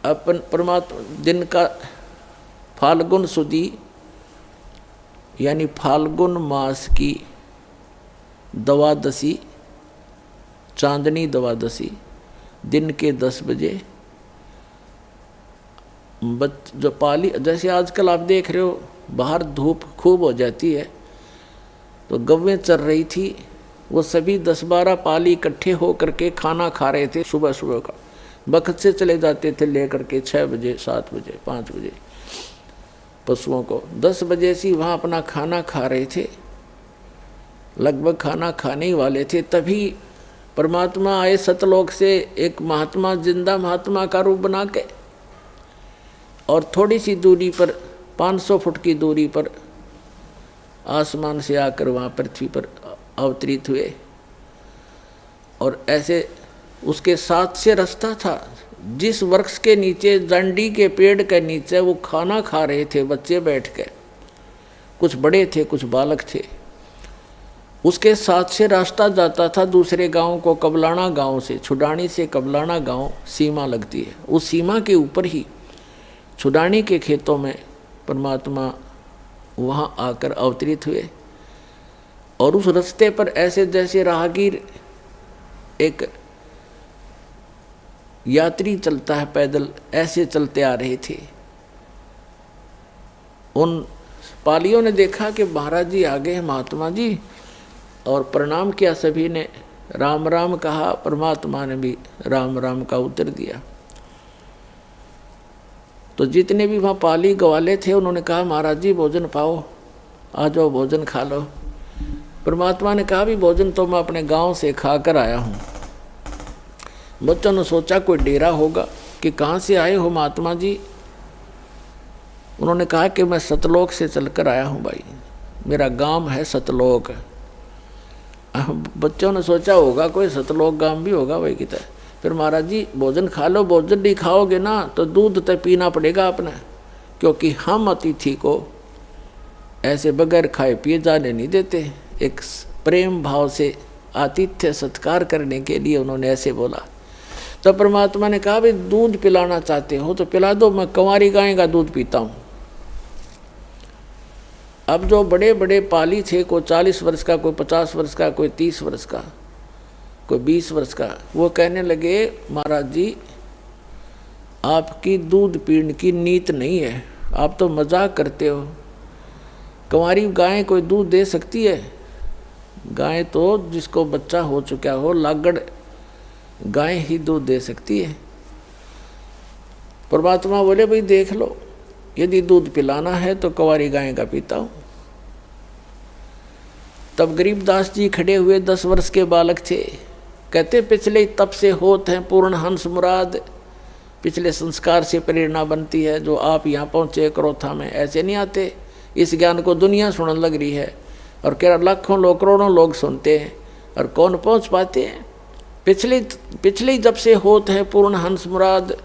अपन परमात्मा दिन का फाल्गुन सुदी, यानी फाल्गुन मास की द्वादशी, चांदनी द्वादशी, दिन के 10 बजे जो पाली, जैसे आजकल आप देख रहे हो बाहर धूप खूब हो जाती है, तो गव्वें चर रही थी। वो सभी 10-12 पाली इकट्ठे हो करके खाना खा रहे थे। सुबह सुबह का वक्त से चले जाते थे लेकर के 6 बजे, 7 बजे, 5 बजे पशुओं को। 10 बजे से वहाँ अपना खाना खा रहे थे, लगभग खाना खाने ही वाले थे। तभी परमात्मा आए सतलोक से, एक महात्मा, जिंदा महात्मा का रूप बना के, और थोड़ी सी दूरी पर, 500 फुट की दूरी पर आसमान से आकर वहाँ पृथ्वी पर अवतरित हुए। और ऐसे उसके साथ से रास्ता था, जिस वृक्ष के नीचे, जंडी के पेड़ के नीचे वो खाना खा रहे थे बच्चे बैठ के, कुछ बड़े थे कुछ बालक थे। उसके साथ से रास्ता जाता था दूसरे गांव को, कबलाना गांव से, छुडानी से कबलाना गांव सीमा लगती है। उस सीमा के ऊपर ही छुडानी के खेतों में परमात्मा वहाँ आकर अवतरित हुए। और उस रास्ते पर ऐसे जैसे राहगीर एक यात्री चलता है पैदल, ऐसे चलते आ रहे थे। उन पालियों ने देखा कि महाराज जी आ गए हैं, महात्मा जी, और प्रणाम किया। सभी ने राम राम कहा, परमात्मा ने भी राम राम का उत्तर दिया। तो जितने भी वहाँ पाली गवाले थे उन्होंने कहा महाराज जी भोजन पाओ, आ जाओ भोजन खा लो। परमात्मा ने कहा भी भोजन तो मैं अपने गांव से खा कर आया हूँ। बच्चों ने सोचा कोई डेरा होगा कि कहाँ से आए हो महात्मा जी। उन्होंने कहा कि मैं सतलोक से चलकर आया हूँ भाई, मेरा गांव है सतलोक। बच्चों ने सोचा होगा कोई सतलोक गांव भी होगा भाई कितना। फिर महाराज जी भोजन खा लो, भोजन नहीं खाओगे ना तो दूध तो पीना पड़ेगा अपने, क्योंकि हम अतिथि को ऐसे बगैर खाए पिए जाने नहीं देते। एक प्रेम भाव से आतिथ्य सत्कार करने के लिए उन्होंने ऐसे बोला। तो परमात्मा ने कहा भाई दूध पिलाना चाहते हो तो पिला दो, मैं कंवारी गाय का दूध पीता हूँ। अब जो बड़े बड़े पाली थे, कोई 40 वर्ष का, कोई 50 वर्ष का, कोई 30 वर्ष का, कोई 20 वर्ष का, वो कहने लगे महाराज जी आपकी दूध पीने की नीत नहीं है, आप तो मजाक करते हो। कंवारी गाय कोई दूध दे सकती है? गाय तो जिसको बच्चा हो चुका हो, लागड़ गाय ही दूध दे सकती है। परमात्मा बोले भाई देख लो, यदि दूध पिलाना है तो कंवारी गाय का पीता हूँ। तब गरीबदास जी खड़े हुए, 10 वर्ष के बालक थे। कहते पिछले तप से होत हैं पूर्ण हंस मुराद, पिछले संस्कार से प्रेरणा बनती है। जो आप यहाँ पहुँचे क्रोथा में ऐसे नहीं आते। इस ज्ञान को दुनिया सुनने लग रही है और कह लाखों लोग करोड़ों लोग सुनते हैं और कौन पहुँच पाते हैं। पिछले जब से होत है पूर्ण हंस मुराद,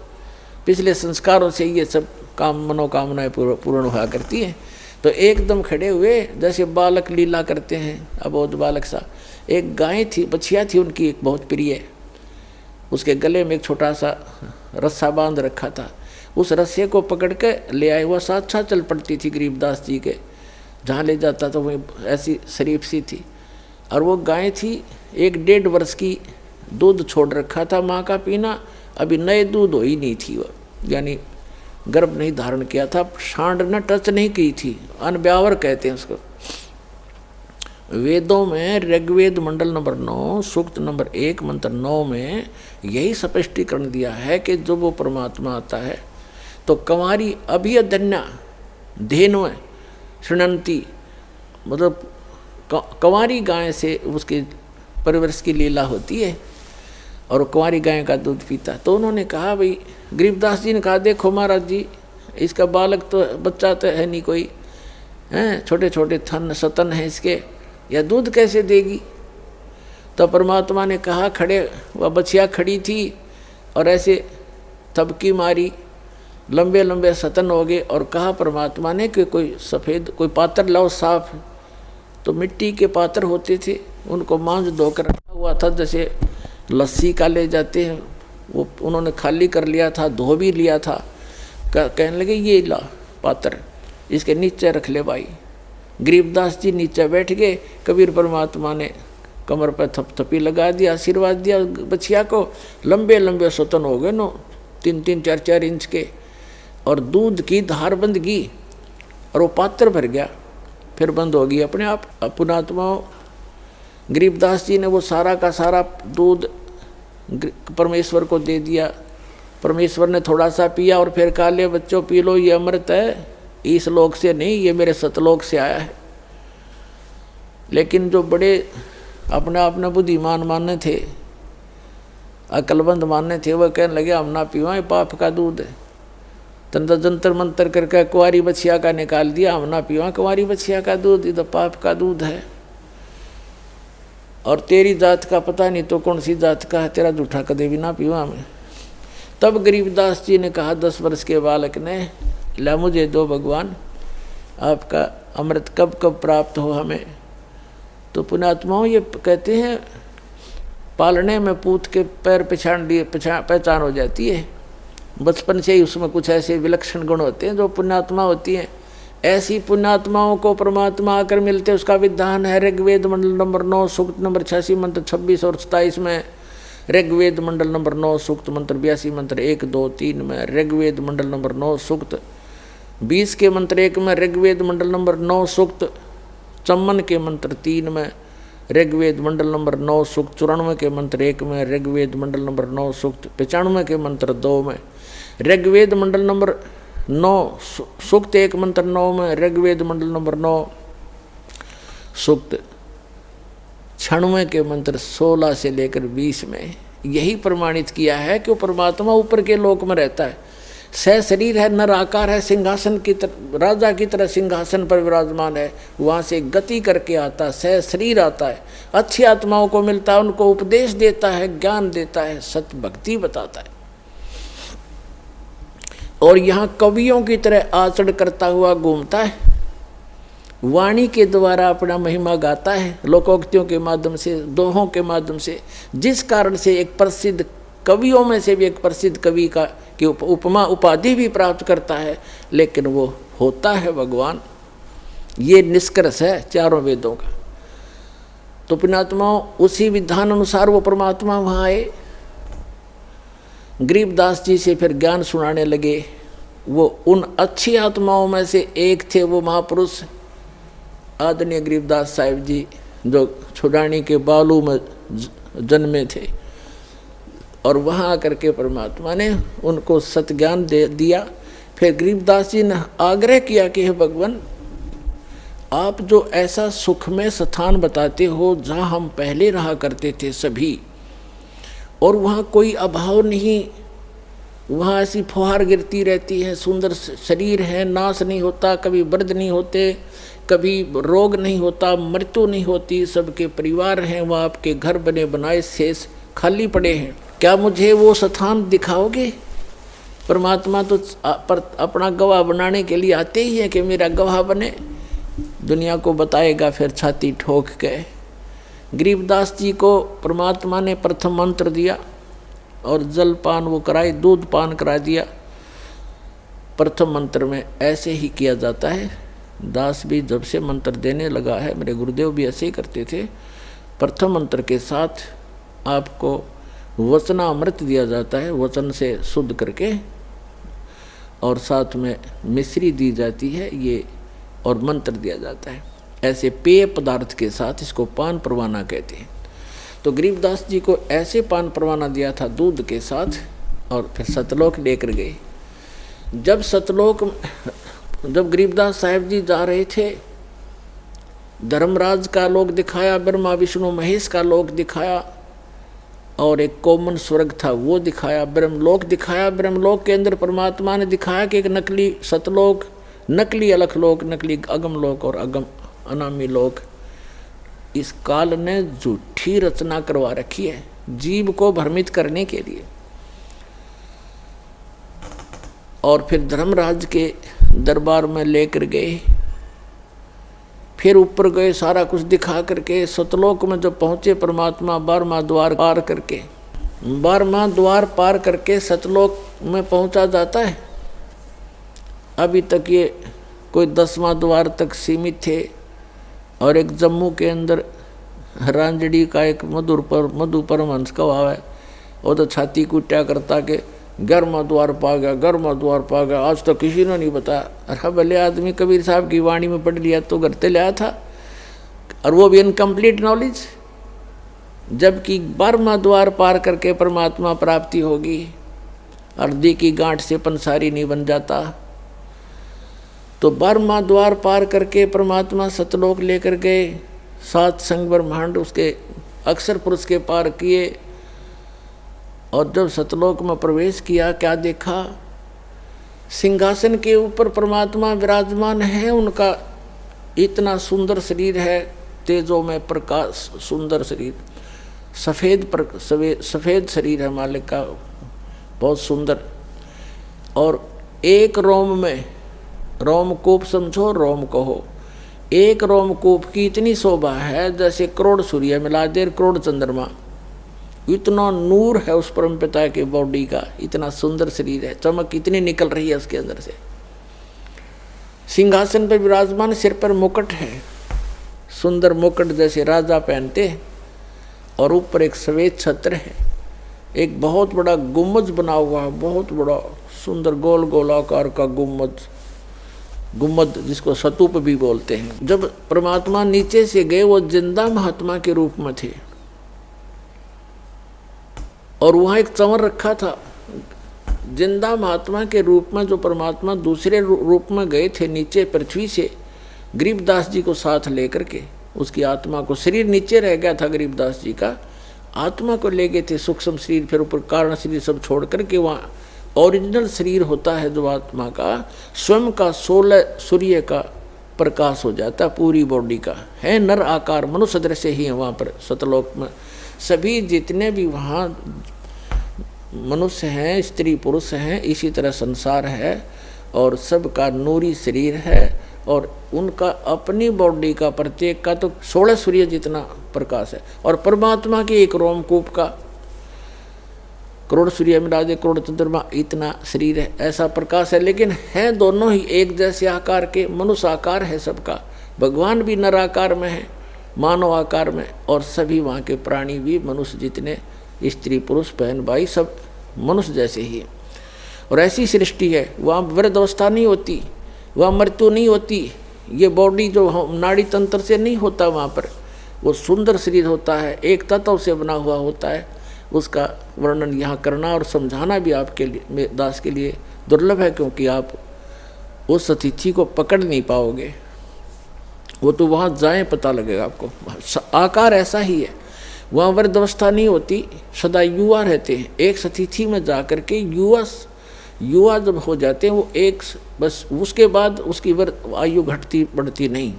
पिछले संस्कारों से ये सब काम मनोकामनाएं पूर्ण हुआ करती हैं। तो एकदम खड़े हुए जैसे बालक लीला करते हैं, अबोध बालक सा। एक गाय थी, बछिया थी उनकी एक बहुत प्रिय, उसके गले में एक छोटा सा रस्सा बांध रखा था। उस रस्से को पकड़ के ले आए, वह साथ साथ चल पड़ती थी गरीबदास जी के, जहाँ ले जाता तो वह ऐसी शरीफ सी थी। और वो गाय थी 1-1.5 वर्ष की, दूध छोड़ रखा था माँ का पीना, अभी नए दूध हो ही नहीं थी वो, यानी गर्भ नहीं धारण किया था, सांड ने टच नहीं की थी, अनब्यावर कहते हैं उसको। वेदों में ऋग्वेद मंडल नंबर 9 सूक्त नंबर 1 मंत्र 9 में यही स्पष्टीकरण दिया है कि जब वो परमात्मा आता है तो कंवारी अभियधन्या धेनु शृणंती, मतलब कंवारी गाय से उसकी परिवर्ष की लीला होती है और कंवारी गाय का दूध पीता। तो उन्होंने कहा भाई, गरीबदास जी ने कहा देखो महाराज जी इसका बालक तो बच्चा तो है नहीं कोई, हैं छोटे छोटे थन सतन हैं इसके, या दूध कैसे देगी। तो परमात्मा ने कहा, खड़े वह बछिया खड़ी थी और ऐसे थपकी मारी, लंबे लंबे सतन हो गए। और कहा परमात्मा ने कि कोई सफ़ेद कोई पात्र लाओ साफ। तो मिट्टी के पात्र होते थे, उनको मांझ धोकर रखा हुआ था, जैसे लस्सी का ले जाते हैं, वो उन्होंने खाली कर लिया था, धो भी लिया था। कहने लगे ये ला पात्र, इसके नीचे रख ले भाई। गरीबदास जी नीचे बैठ गए, कबीर परमात्मा ने कमर पर थपथपी लगा दिया, आशीर्वाद दिया बछिया को। लंबे लंबे सतन हो गए, 3-3, 4-4 इंच के, और दूध की धार बंद की और वो पात्र भर गया, फिर बंद हो गई अपने आप। पुणात्मा गरीबदास जी ने वो सारा का सारा दूध परमेश्वर को दे दिया। परमेश्वर ने थोड़ा सा पिया और फिर कहा ले बच्चों पी लो, ये अमृत है, इस लोक से नहीं, ये मेरे सतलोक से आया है। लेकिन जो बड़े अपने बुद्धिमान मानने थे, अकलबंद मानने थे, वह कहने लगे हम ना पीवा, ये पाप का दूध है। तंत्र जंतर मंतर करके कुंवारी बछिया का निकाल दिया, हम ना पीवा कुंवारी बछिया का दूध, ये तो पाप का दूध है। और तेरी जात का पता नहीं तो कौन सी जात का है, तेरा जूठा कदे भी ना पीवा मैं। तब गरीबदास जी ने कहा 10 वर्ष के बालक ने, ला मुझे दो भगवान, आपका अमृत कब कब प्राप्त हो हमें। तो पुण्यात्माओं ये कहते हैं पालने में पूत के पैर पहचान हो जाती है। बचपन से ही उसमें कुछ ऐसे विलक्षण गुण होते हैं जो पुण्यात्मा होती हैं। ऐसी पुण्यात्माओं को परमात्मा आकर मिलते, उसका विधान है ऋग्वेद मंडल नंबर 9 सूक्त नंबर 86 मंत्र 26 और 27 में। ऋग्वेद मंडल नंबर 9 सूक्त मंत्र 82 मंत्र 1 2 3 में, ऋग्वेद मंडल नंबर 9 सूक्त 20 के मंत्र 1 में, ऋग्वेद मंडल नंबर 9 सूक्त चम्मन के मंत्र 3 में, ऋग्वेद मंडल नंबर 9 सूक्त 94 के मंत्र 1 में, ऋग्वेद मंडल नंबर 9 सूक्त 95 के मंत्र 2 में, ऋग्वेद मंडल नंबर 9 सूक्त 1 मंत्र 9 में, ऋग्वेद मंडल नंबर 9 सूक्त 96 के मंत्र 16 से लेकर 20 में यही प्रमाणित किया है कि वो परमात्मा ऊपर के लोक में रहता है। सह शरीर है, नर आकार है, सिंहासन की तरह राजा की तरह सिंहासन पर विराजमान है, वहाँ से गति करके आता है, सह शरीर आता है, अच्छी आत्माओं को मिलता है, उनको उपदेश देता है, ज्ञान देता है, सत्य भक्ति बताता है। और यहाँ कवियों की तरह आचरण करता हुआ घूमता है, वाणी के द्वारा अपना महिमा गाता है, लोकोक्तियों के माध्यम से, दोहों के माध्यम से, जिस कारण से एक प्रसिद्ध कवियों में से भी एक प्रसिद्ध कवि का की उपमा उपाधि भी प्राप्त करता है, लेकिन वो होता है भगवान। ये निष्कर्ष है चारों वेदों का। तो पुण्यात्माओं, उसी विधान अनुसार वो परमात्मा वहाँ आए, गरीबदास जी से फिर ज्ञान सुनाने लगे। वो उन अच्छी आत्माओं में से एक थे, वो महापुरुष आदरणीय गरीबदास साहिब जी, जो छुड़ानी के बालू में जन्मे थे, और वहाँ आकर के परमात्मा ने उनको सतज्ञान दे दिया। फिर गरीबदास जी ने आग्रह किया कि हे भगवान, आप जो ऐसा सुखमय स्थान बताते हो जहाँ हम पहले रहा करते थे सभी, और वहाँ कोई अभाव नहीं, वहाँ ऐसी फुहार गिरती रहती है, सुंदर शरीर है, नाश नहीं होता, कभी वृद्ध नहीं होते, कभी रोग नहीं होता, मृत्यु नहीं होती, सबके परिवार हैं, वहाँ आपके घर बने बनाए शेष खाली पड़े हैं, क्या मुझे वो स्थान दिखाओगे? परमात्मा तो अपना गवाह बनाने के लिए आते ही हैं कि मेरा गवाह बने, दुनिया को बताएगा। फिर छाती ठोक के गरीबदास जी को परमात्मा ने प्रथम मंत्र दिया और जल पान वो कराए, दूध पान करा दिया। प्रथम मंत्र में ऐसे ही किया जाता है। दास भी जब से मंत्र देने लगा है, मेरे गुरुदेव भी ऐसे ही करते थे। प्रथम मंत्र के साथ आपको वचनामृत दिया जाता है, वचन से शुद्ध करके, और साथ में मिश्री दी जाती है ये, और मंत्र दिया जाता है। ऐसे पेय पदार्थ के साथ इसको पान परवाना कहते हैं। तो गरीबदास जी को ऐसे पान परवाना दिया था दूध के साथ, और फिर सतलोक लेकर गए। जब गरीबदास साहिब जी जा रहे थे, धर्मराज का लोक दिखाया, ब्रह्मा विष्णु महेश का लोक दिखाया, और एक कॉमन स्वर्ग था वो दिखाया, ब्रह्मलोक दिखाया। ब्रह्मलोक के अंदर परमात्मा ने दिखाया कि एक नकली सतलोक, नकली अलखलोक, नकली अगमलोक और अगम अनामी लोक। इस काल ने झूठी रचना करवा रखी है जीव को भ्रमित करने के लिए। और फिर धर्मराज के दरबार में लेकर गए, फिर ऊपर गए, सारा कुछ दिखा करके सतलोक में जब पहुँचे परमात्मा 12वां द्वार पार करके, 12वां द्वार पार करके सतलोक में पहुँचा जाता है। अभी तक ये कोई 10वां द्वार तक सीमित थे। और एक जम्मू के अंदर रांजड़ी का एक मधु परमहंस का भाव है, वो तो छाती कुट्या करता के 11वां द्वार पा गया, 11वां द्वार पा गया, आज तो किसी ने नहीं बताया। अरे भले आदमी कबीर साहब की वाणी में पढ़ लिया तो घर से लाया था, और वो भी इनकम्प्लीट नॉलेज। जबकि 12वां द्वार पार करके परमात्मा प्राप्ति होगी, अर्धी की गांठ से पंसारी नहीं बन जाता। तो 12वां द्वार पार करके परमात्मा सतलोक लेकर गए, 7 संग ब्रह्मांड उसके अक्षर पुरुष के पार किए। और जब सतलोक में प्रवेश किया, क्या देखा? सिंहासन के ऊपर परमात्मा विराजमान है, उनका इतना सुंदर शरीर है, तेजों में प्रकाश, सुंदर शरीर, सफ़ेद शरीर है मालिक का, बहुत सुंदर। और एक रोम में, रोमकूप समझो, रोम कहो, एक रोमकूप की इतनी शोभा है जैसे करोड़ सूर्य मिला दे, करोड़ चंद्रमा। इतना नूर है उस परम पिता के बॉडी का, इतना सुंदर शरीर है, चमक इतनी निकल रही है उसके अंदर से। सिंहासन पर विराजमान, सिर पर मुकुट है, सुंदर मुकुट जैसे राजा पहनते हैं, और ऊपर एक सफेद छत्र है। एक बहुत बड़ा गुम्बद बना हुआ है, बहुत बड़ा सुंदर गोल गोलाकार का गुम्बद जिसको स्तूप भी बोलते हैं। जब परमात्मा नीचे से गए वो जिंदा महात्मा के रूप में थे और वहाँ एक चंवर रखा था। जिंदा महात्मा के रूप में जो परमात्मा दूसरे रूप में गए थे नीचे पृथ्वी से, गरीबदास जी को साथ लेकर के, उसकी आत्मा को, शरीर नीचे रह गया था गरीबदास जी का, आत्मा को ले गए थे सूक्ष्म शरीर, फिर ऊपर कारण शरीर सब छोड़ करके वहाँ ओरिजिनल शरीर होता है जो आत्मा का, स्वयं का 16 सूर्य का प्रकाश हो जाता है, पूरी बॉडी का है, नर आकार मनुष्य दृश्य ही है वहाँ पर सतलोक में। सभी जितने भी वहाँ मनुष्य हैं, स्त्री पुरुष हैं, इसी तरह संसार है और सबका नूरी शरीर है और उनका अपनी बॉडी का प्रत्येक का तो 16 सूर्य जितना प्रकाश है और परमात्मा के एक रोमकूप का करोड़ सूर्य मिला करोड़ चंद्रमा इतना शरीर है, ऐसा प्रकाश है। लेकिन है दोनों ही एक जैसे आकार के, मनुष्य आकार है सबका, भगवान भी नर आकार में है, मानव आकार में, और सभी वहाँ के प्राणी भी मनुष्य जितने, स्त्री पुरुष बहन भाई सब मनुष्य जैसे ही है। और ऐसी सृष्टि है, वहाँ वृद्धावस्था नहीं होती, वहाँ मृत्यु नहीं होती, ये बॉडी जो नाड़ी तंत्र से नहीं होता वहाँ पर, वो सुंदर शरीर होता है, एक तत्व से बना हुआ होता है। उसका वर्णन यहाँ करना और समझाना भी आपके लिए, दास के लिए दुर्लभ है, क्योंकि आप उस अतिथि को पकड़ नहीं पाओगे, वो तो वहाँ जाए पता लगेगा आपको। आकार ऐसा ही है, वहाँ वृद्धावस्था नहीं होती, सदा युवा रहते हैं। एक सतिथि में जा कर के युवा जब हो जाते हैं वो एक बस, उसके बाद उसकी आयु घटती बढ़ती नहीं।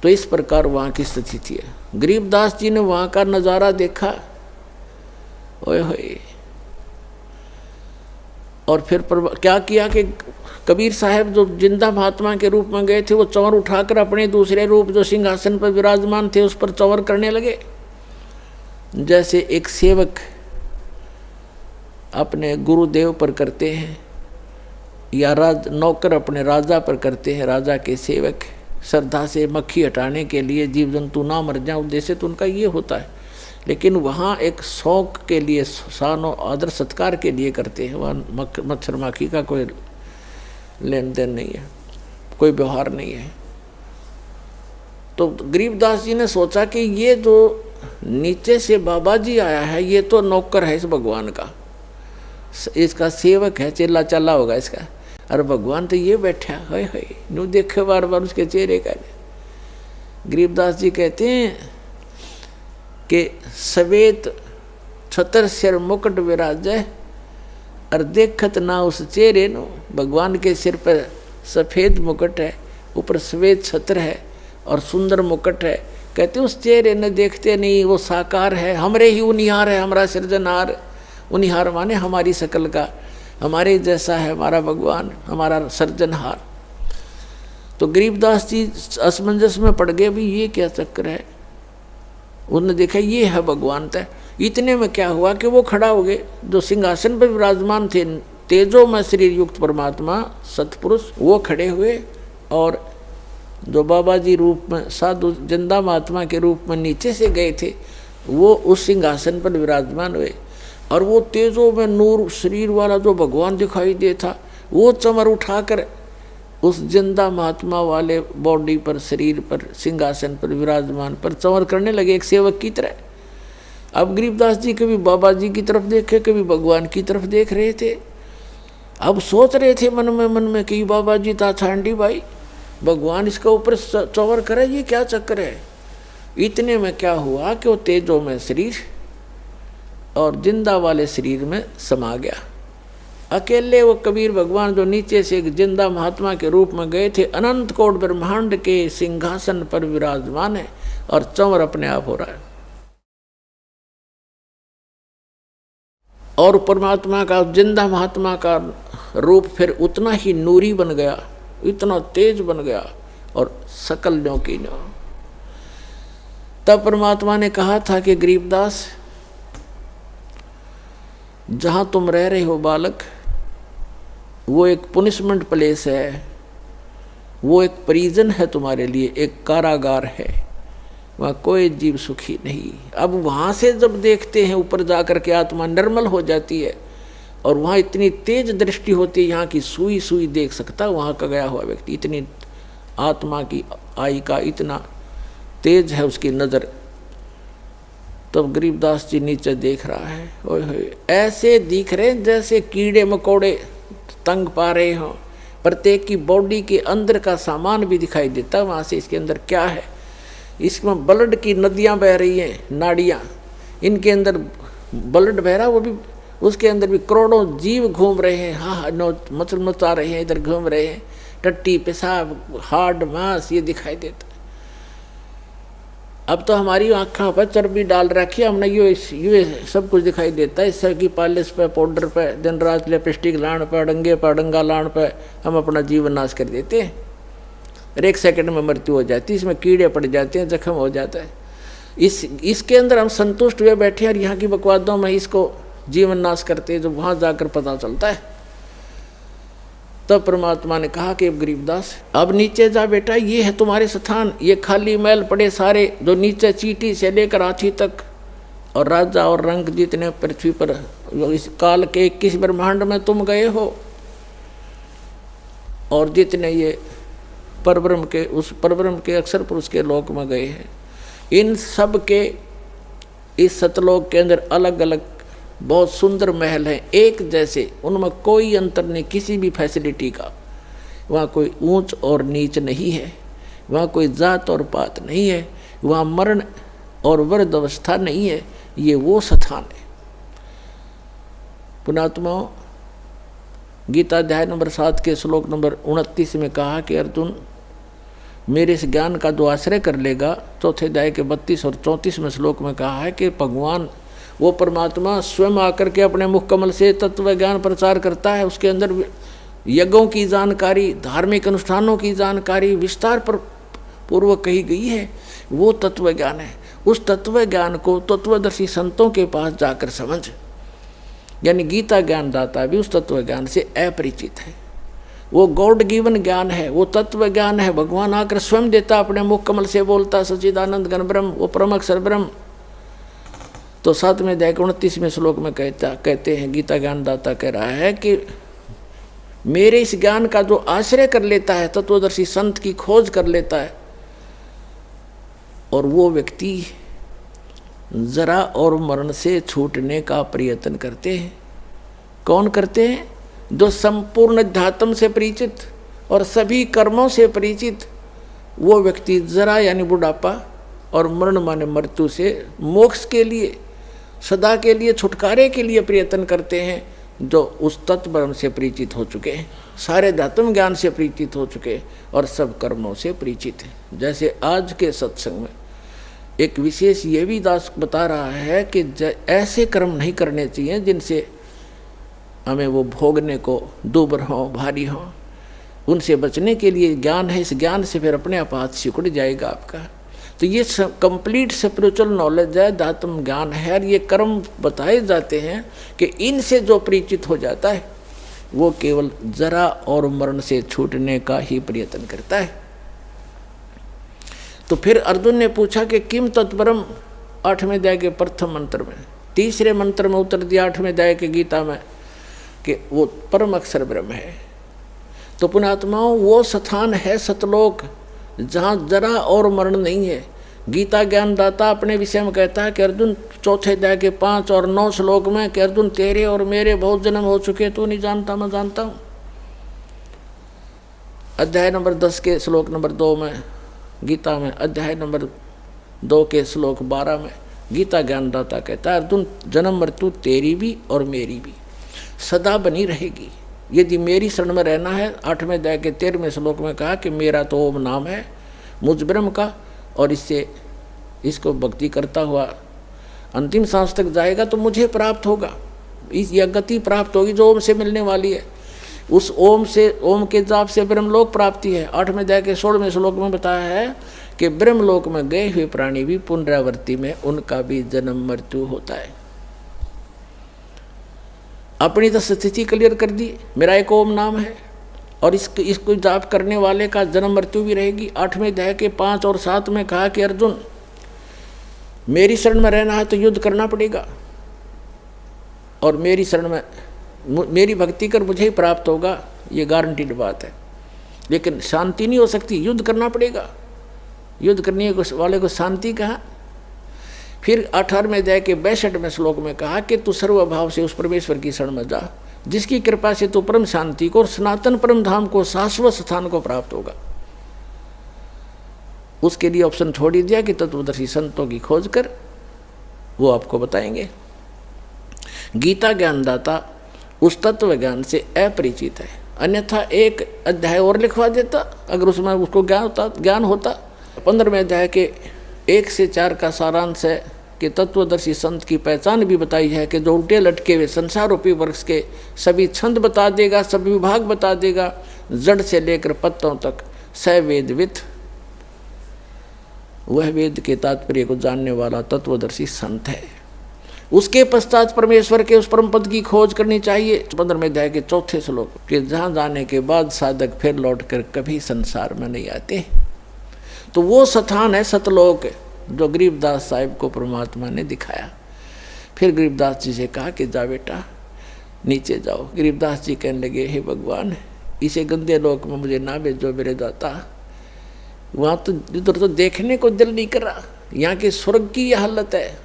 तो इस प्रकार वहाँ की स्थिति है। गरीबदास जी ने वहाँ का नज़ारा देखा, ओए होए, और फिर क्या किया कि कबीर साहब जो जिंदा महात्मा के रूप में गए थे, वो चंवर उठाकर अपने दूसरे रूप जो सिंहासन पर विराजमान थे उस पर चंवर करने लगे। जैसे एक सेवक अपने गुरुदेव पर करते हैं या नौकर अपने राजा पर करते हैं, राजा के सेवक श्रद्धा से मक्खी हटाने के लिए, जीव जंतु ना मर जाए उद्देश्य तो उनका ये होता है। लेकिन वहाँ एक शौक के लिए, शान और आदर सत्कार के लिए करते हैं, वहाँ मच्छर माखी का कोई लेन देन नहीं है, कोई व्यवहार नहीं है। तो गरीबदास जी ने सोचा कि ये जो नीचे से बाबा जी आया है, ये तो नौकर है इस भगवान का, इसका सेवक है, चेला चला होगा इसका, अरे भगवान तो ये बैठा है, न्यू देखे बार बार उसके चेहरे का। गरीबदास जी कहते हैं कि सवेत छतर सिर मुकुट विराजय, और देखत ना उस चेहरे नो, भगवान के सिर पर सफ़ेद मुकुट है, ऊपर सफ़ेद छत्र है और सुंदर मुकुट है। कहते उस चेहरे ने देखते नहीं, वो साकार है, हमरे ही उनिहार है, हमारा सृजनहार। उनिहार माने हमारी शकल का, हमारे जैसा है हमारा भगवान, हमारा सृजनहार। तो गरीबदास जी असमंजस में पड़ गए, भी ये क्या चक्कर है। उन्होंने देखा ये है भगवान तय। इतने में क्या हुआ कि वो खड़ा हो गए, जो सिंहासन पर विराजमान थे तेजो में शरीर युक्त परमात्मा सतपुरुष, वो खड़े हुए, और जो बाबा जी रूप में साधु जिंदा महात्मा के रूप में नीचे से गए थे, वो उस सिंहासन पर विराजमान हुए। और वो तेजो में नूर शरीर वाला जो भगवान दिखाई दे था, वो चमर उठाकर उस जिंदा महात्मा वाले बॉडी पर, शरीर पर, सिंहासन पर विराजमान पर चंवर करने लगे एक सेवक की तरह। अब गरीबदास जी कभी बाबा जी की तरफ देखे, कभी भगवान की तरफ देख रहे थे। अब सोच रहे थे मन में कि बाबा जी ता छांडी भाई, भगवान इसका ऊपर चंवर करे, ये क्या चक्कर है। इतने में क्या हुआ कि वो तेजो में शरीर और जिंदा वाले शरीर में समा गया। अकेले वो कबीर भगवान जो नीचे से एक जिंदा महात्मा के रूप में गए थे, अनंत कोट ब्रह्मांड के सिंहासन पर विराजमान है और चंवर अपने आप हो रहा है। और परमात्मा का, जिंदा महात्मा का रूप फिर उतना ही नूरी बन गया, इतना तेज बन गया और सकल न्यों की न्यों। तब परमात्मा ने कहा था कि गरीबदास, जहाँ तुम रह रहे हो बालक, वो एक पुनिशमेंट प्लेस है, वो एक प्रिजन है तुम्हारे लिए, एक कारागार है। वहाँ कोई जीव सुखी नहीं। अब वहाँ से जब देखते हैं ऊपर जाकर के आत्मा निर्मल हो जाती है, और वहाँ इतनी तेज दृष्टि होती है, यहाँ की सुई सुई देख सकता वहाँ का गया हुआ व्यक्ति, इतनी आत्मा की आई का इतना तेज है उसकी नज़र। तब गरीबदास जी नीचे देख रहा है, ओए होए ऐसे दिख रहे जैसे कीड़े मकोड़े तंग पा रहे हों, प्रत्येक की बॉडी के अंदर का सामान भी दिखाई देता वहाँ से, इसके अंदर क्या है। इसमें ब्लड की नदियाँ बह रही हैं, नाड़ियाँ, इनके अंदर ब्लड बह रहा, वो भी उसके अंदर भी करोड़ों जीव घूम रहे हैं, हाँ मचल मचा रहे हैं, इधर घूम रहे हैं, टट्टी पेशाब हार्ड मांस ये दिखाई देता। अब तो हमारी आँखों पर चर्बी डाल रखी है हमने, ये सब कुछ दिखाई देता है। इससे की पॉलिश पे, पाउडर पे, दिन रात लिपस्टिक लाण पे, अडंगे पे अडंगा लाण पे हम अपना जीवन नाश कर देते हैं, और 1 सेकंड में मृत्यु हो जाती है। इसमें कीड़े पड़ जाते हैं, जख्म हो जाता है। इसके अंदर हम संतुष्ट हुए बैठे हैं, और यहाँ की बकवादों में इसको जीवन नाश करते हैं, जो वहाँ जाकर पता चलता है। तब परमात्मा ने कहा कि अब गरीबदास अब नीचे जा बेटा, ये है तुम्हारे स्थान, ये खाली महल पड़े सारे, जो नीचे चींटी से लेकर हाथी तक, और राजा और रंग जितने पृथ्वी पर इस काल के 21 ब्रह्मांड में तुम गए हो, और जितने ये परब्रह्म के, उस परब्रह्म के अक्षर पुरुष के लोक में गए हैं, इन सब के इस सतलोक के अंदर अलग अलग बहुत सुंदर महल हैं, एक जैसे, उनमें कोई अंतर नहीं किसी भी फैसिलिटी का। वहाँ कोई ऊंच और नीच नहीं है, वहाँ कोई जात और पात नहीं है, वहाँ मरण और वृद्ध अवस्था नहीं है, ये वो स्थान है। पुणात्माओं, गीता अध्याय नंबर 7 के श्लोक नंबर 29 में कहा कि अर्जुन मेरे इस ज्ञान का जो आश्रय कर लेगा, चौथे अध्याय के 32 और 34 श्लोक में कहा है कि भगवान वो परमात्मा स्वयं आकर के अपने मुख कमल से तत्व ज्ञान प्रचार करता है। उसके अंदर यज्ञों की जानकारी, धार्मिक अनुष्ठानों की जानकारी विस्तार पर पूर्वक कही गई है, वो तत्व ज्ञान है। उस तत्व ज्ञान को तत्वदर्शी संतों के पास जाकर समझ, यानी गीता ज्ञान दाता भी उस तत्व ज्ञान से अपरिचित है। वो गॉड गिवन ज्ञान है, वो तत्व ज्ञान है, भगवान आकर स्वयं देता, अपने मुख कमल से बोलता, सच्चिदानंद घन ब्रह्म, वो परम अक्षर ब्रह्म। तो 7वें अध्याय के 29वें श्लोक में कहते हैं, गीता ज्ञान दाता कह रहा है कि मेरे इस ज्ञान का जो आश्रय कर लेता है, तत्वदर्शी संत की खोज कर लेता है, और वो व्यक्ति जरा और मरण से छूटने का प्रयत्न करते हैं। कौन करते हैं? जो संपूर्ण अध्यात्म से परिचित और सभी कर्मों से परिचित वो व्यक्ति जरा यानी बुढ़ापा और मरण माने मृत्यु से मोक्ष के लिए, सदा के लिए, छुटकारे के लिए प्रयत्न करते हैं, जो उस तत्व ब्रह्म से परिचित हो चुके हैं, सारे धात्म ज्ञान से परिचित हो चुके और सब कर्मों से परिचित हैं। जैसे आज के सत्संग में एक विशेष ये भी दास बता रहा है कि ऐसे कर्म नहीं करने चाहिए जिनसे हमें वो भोगने को दुबर हों, भारी हों। उनसे बचने के लिए ज्ञान है, इस ज्ञान से फिर अपने आप हाथ सिकुड़ जाएगा आपका। तो ये कंप्लीट स्पिरिचुअल नॉलेज है, धात्म ज्ञान है, और ये कर्म बताए जाते हैं कि इनसे जो परिचित हो जाता है वो केवल जरा और मरण से छूटने का ही प्रयत्न करता है। तो फिर अर्जुन ने पूछा कि किम तत्परम, 8वें अध्याय के प्रथम मंत्र में, तीसरे मंत्र में उत्तर दिया 8वें अध्याय के गीता में कि वो परम अक्षर ब्रह्म है। तो पुण्यात्माओं, वो स्थान है सतलोक जहाँ जरा और मरण नहीं है। गीता ज्ञानदाता अपने विषय में कहता है कि अर्जुन, चौथे अध्याय के 5 और 9 श्लोक में कि अर्जुन तेरे और मेरे बहुत जन्म हो चुके, तू नहीं जानता, मैं जानता हूँ। अध्याय नंबर 10 के श्लोक नंबर 2 में गीता में, अध्याय नंबर 2 के श्लोक 12 में गीता ज्ञानदाता कहता है अर्जुन, जन्म मृत्यु तेरी भी और मेरी भी सदा बनी रहेगी यदि मेरी शरण में रहना है। 8वें अध्याय के 13वें श्लोक में कहा कि मेरा तो ओम नाम है मुझ ब्रह्म का, और इसको भक्ति करता हुआ अंतिम सांस तक जाएगा तो मुझे प्राप्त होगा, यह गति प्राप्त होगी जो ओम से मिलने वाली है। उस ओम से, ओम के जाप से ब्रह्मलोक प्राप्ति है। 8वें अध्याय के 16वें श्लोक में बताया है कि ब्रह्मलोक में गए हुए प्राणी भी पुनरावृत्ति में उनका भी जन्म मृत्यु होता है। अपनी तो स्थिति क्लियर कर दी, मेरा एक ओम नाम है और इसको जाप करने वाले का जन्म मृत्यु भी रहेगी। 8वें अध्याय के 5 और 7 में कहा कि अर्जुन मेरी शरण में रहना है तो युद्ध करना पड़ेगा, और मेरी शरण में मेरी भक्ति कर मुझे ही प्राप्त होगा, ये गारंटीड बात है। लेकिन शांति नहीं हो सकती, युद्ध करना पड़ेगा। युद्ध करने वाले को शांति कहा। फिर 18वें अध्याय के 62वें श्लोक में कहा कि तू सर्वभाव से उस परमेश्वर की शरण में जा, जिसकी कृपा से तू परम शांति को और सनातन परम धाम को, शाश्वत स्थान को प्राप्त होगा। उसके लिए ऑप्शन छोड़ ही दिया कि तत्वदर्शी संतों की खोज कर, वो आपको बताएंगे। गीता ज्ञानदाता उस तत्व ज्ञान से अपरिचित है, अन्यथा एक अध्याय और लिखवा देता अगर उसमें उसको ज्ञान होता। 15वें अध्याय के 1 से 4 का सारांश है कि तत्वदर्शी संत की पहचान भी बताई है कि जो उल्टे लटके हुए संसार रूपी वर्ष के सभी छंद बता देगा, सभी विभाग बता देगा, जड़ से लेकर पत्तों तक सवेदवित, वह वेद के तात्पर्य को जानने वाला तत्वदर्शी संत है। उसके पश्चात परमेश्वर के उस परम पद की खोज करनी चाहिए। 15वें अध्याय के 4 श्लोक के जहाँ जाने के बाद साधक फिर लौटकर कभी संसार में नहीं आते। तो वो स्थान है सतलोक, जो गरीबदास साहिब को परमात्मा ने दिखाया। फिर गरीबदास जी से कहा कि जा बेटा नीचे जाओ। गरीबदास जी कहने लगे, हे भगवान, इसे गंदे लोक में मुझे ना भेजो मेरे दाता, वहाँ तो इधर तो देखने को दिल नहीं कर रहा। यहाँ के स्वर्ग की यह हालत है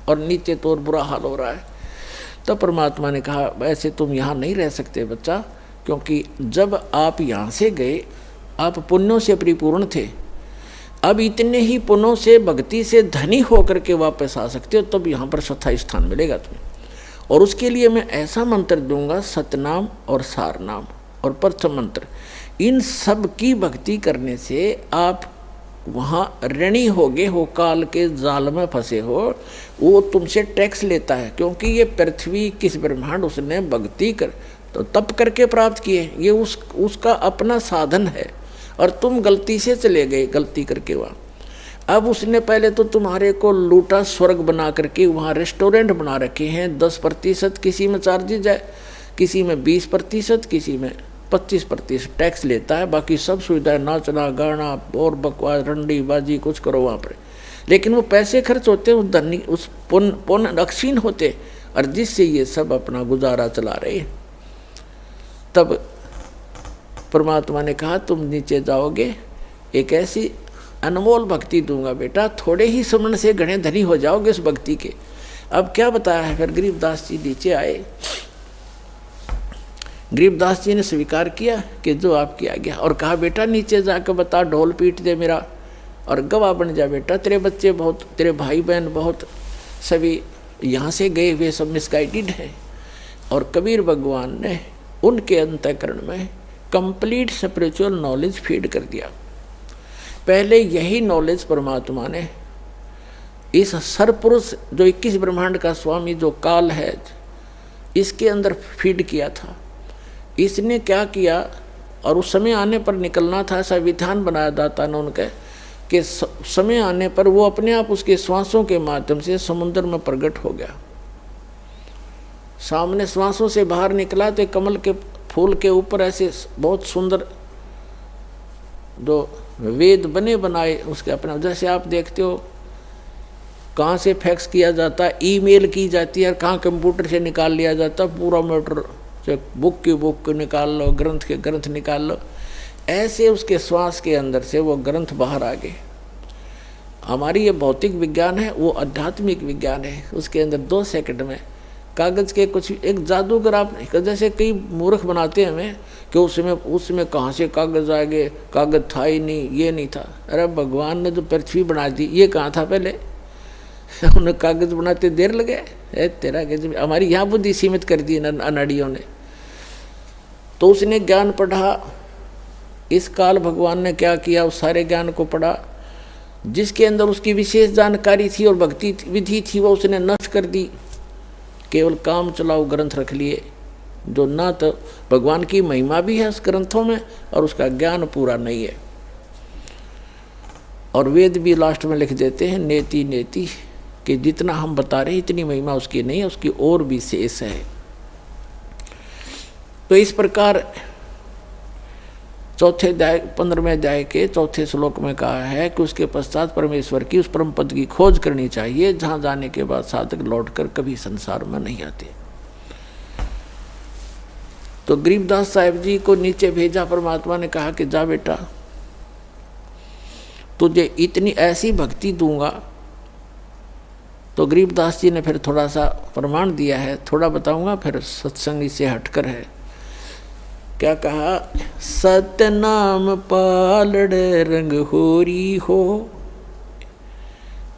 और नीचे तो और बुरा हाल हो रहा है। तो परमात्मा ने कहा, वैसे तुम यहाँ नहीं रह सकते बच्चा, क्योंकि जब आप यहाँ से गए आप पुण्यों से परिपूर्ण थे। अब इतने ही पुण्यों से, भक्ति से धनी होकर के वापस आ सकते हो, तब यहाँ पर स्थायी स्थान मिलेगा तुम्हें। और उसके लिए मैं ऐसा मंत्र दूंगा, सतनाम और सारनाम और प्रथम मंत्र, इन सब की भक्ति करने से आप वहाँ ऋणी होगे हो, काल के जाल में फंसे हो। वो तुमसे टैक्स लेता है, क्योंकि ये पृथ्वी किस ब्रह्मांड उसने भक्ति कर तो तप करके प्राप्त किए, ये उसका अपना साधन है। और तुम गलती से चले गए, गलती करके वहाँ। अब उसने पहले तो तुम्हारे को लूटा, स्वर्ग बना करके वहाँ रेस्टोरेंट बना रखे हैं। 10% किसी में चार्जेज है, किसी में 20%, किसी में 25% टैक्स लेता है। बाकी सब सुविधाएं, नाचना गाना और बकवास रंडी बाजी कुछ करो वहाँ पर। लेकिन वो पैसे खर्च होते, उस धनी उस पुण्य अक्षीण होते, और जिससे ये सब अपना गुजारा चला रहे। तब परमात्मा ने कहा, तुम नीचे जाओगे, एक ऐसी अनमोल भक्ति दूंगा बेटा, थोड़े ही समण से घने धनी हो जाओगे उस भक्ति के। अब क्या बताया है। फिर गरीबदास जी नीचे आए। गरीबदास जी ने स्वीकार किया कि जो आपकी आज्ञा, और कहा बेटा नीचे जाकर बता, ढोल पीट दे मेरा और गवाह बन जा बेटा। तेरे बच्चे बहुत, तेरे भाई बहन बहुत, सभी यहाँ से गए हुए सब मिसगाइडेड हैं। और कबीर भगवान ने उनके अंतःकरण में कंप्लीट स्पिरिचुअल नॉलेज फीड कर दिया। पहले यही नॉलेज परमात्मा ने इस सरपुरुष जो 21 ब्रह्मांड का स्वामी जो काल है, इसके अंदर फीड किया था। इसने क्या किया, और उस समय आने पर निकलना था, ऐसा विधान बनाया दाता ने उनके कि समय आने पर वो अपने आप उसके श्वासों के माध्यम से समुद्र में प्रकट हो गया। सामने श्वासों से बाहर निकला तो कमल के फूल के ऊपर ऐसे बहुत सुंदर जो वेद बने बनाए उसके अपने, जैसे आप देखते हो कहाँ से फैक्स किया जाता है, ईमेल की जाती है, और कहाँ कंप्यूटर से निकाल लिया जाता है पूरा मैटर, चाहे बुक की बुक निकाल लो, ग्रंथ के ग्रंथ निकाल लो, ऐसे उसके श्वास के अंदर से वो ग्रंथ बाहर आ गए। हमारी ये भौतिक विज्ञान है, वो आध्यात्मिक विज्ञान है। उसके अंदर 2 सेकंड में कागज़ के कुछ एक जादूगर, आप जैसे कई मूर्ख बनाते हैं हमें कि उसमें कहाँ से कागज़ आ गए, कागज़ था ही नहीं, ये नहीं था। अरे भगवान ने जो पृथ्वी बना दी, ये कहाँ था पहले? उन्हें कागज़ बनाते देर लगे। तेरा हमारी यहाँ बुद्धि सीमित कर दी अनाड़ियों ने। तो उसने ज्ञान पढ़ा, इस काल भगवान ने क्या किया, उस सारे ज्ञान को पढ़ा जिसके अंदर उसकी विशेष जानकारी थी और भक्ति विधि थी, वो उसने नष्ट कर दी। केवल काम चलाओ ग्रंथ रख लिए, जो ना तो भगवान की महिमा भी है उस ग्रंथों में और उसका ज्ञान पूरा नहीं है। और वेद भी लास्ट में लिख देते हैं नेति नेति, कि जितना हम बता रहे हैं इतनी महिमा उसकी नहीं है, उसकी और भी शेष है। तो इस प्रकार चौथे अध्याय 15वें अध्याय के चौथे श्लोक में कहा है कि उसके पश्चात परमेश्वर की उस परम पद की खोज करनी चाहिए, जहाँ जाने के बाद साधक लौटकर कभी संसार में नहीं आते। तो गरीबदास साहिब जी को नीचे भेजा परमात्मा ने, कहा कि जा बेटा, तुझे इतनी ऐसी भक्ति दूंगा। तो गरीबदास जी ने फिर थोड़ा सा प्रमाण दिया है, थोड़ा बताऊंगा, फिर सत्संग इससे हटकर है। क्या कहा? सतनाम पालड़े रंग होरी हो,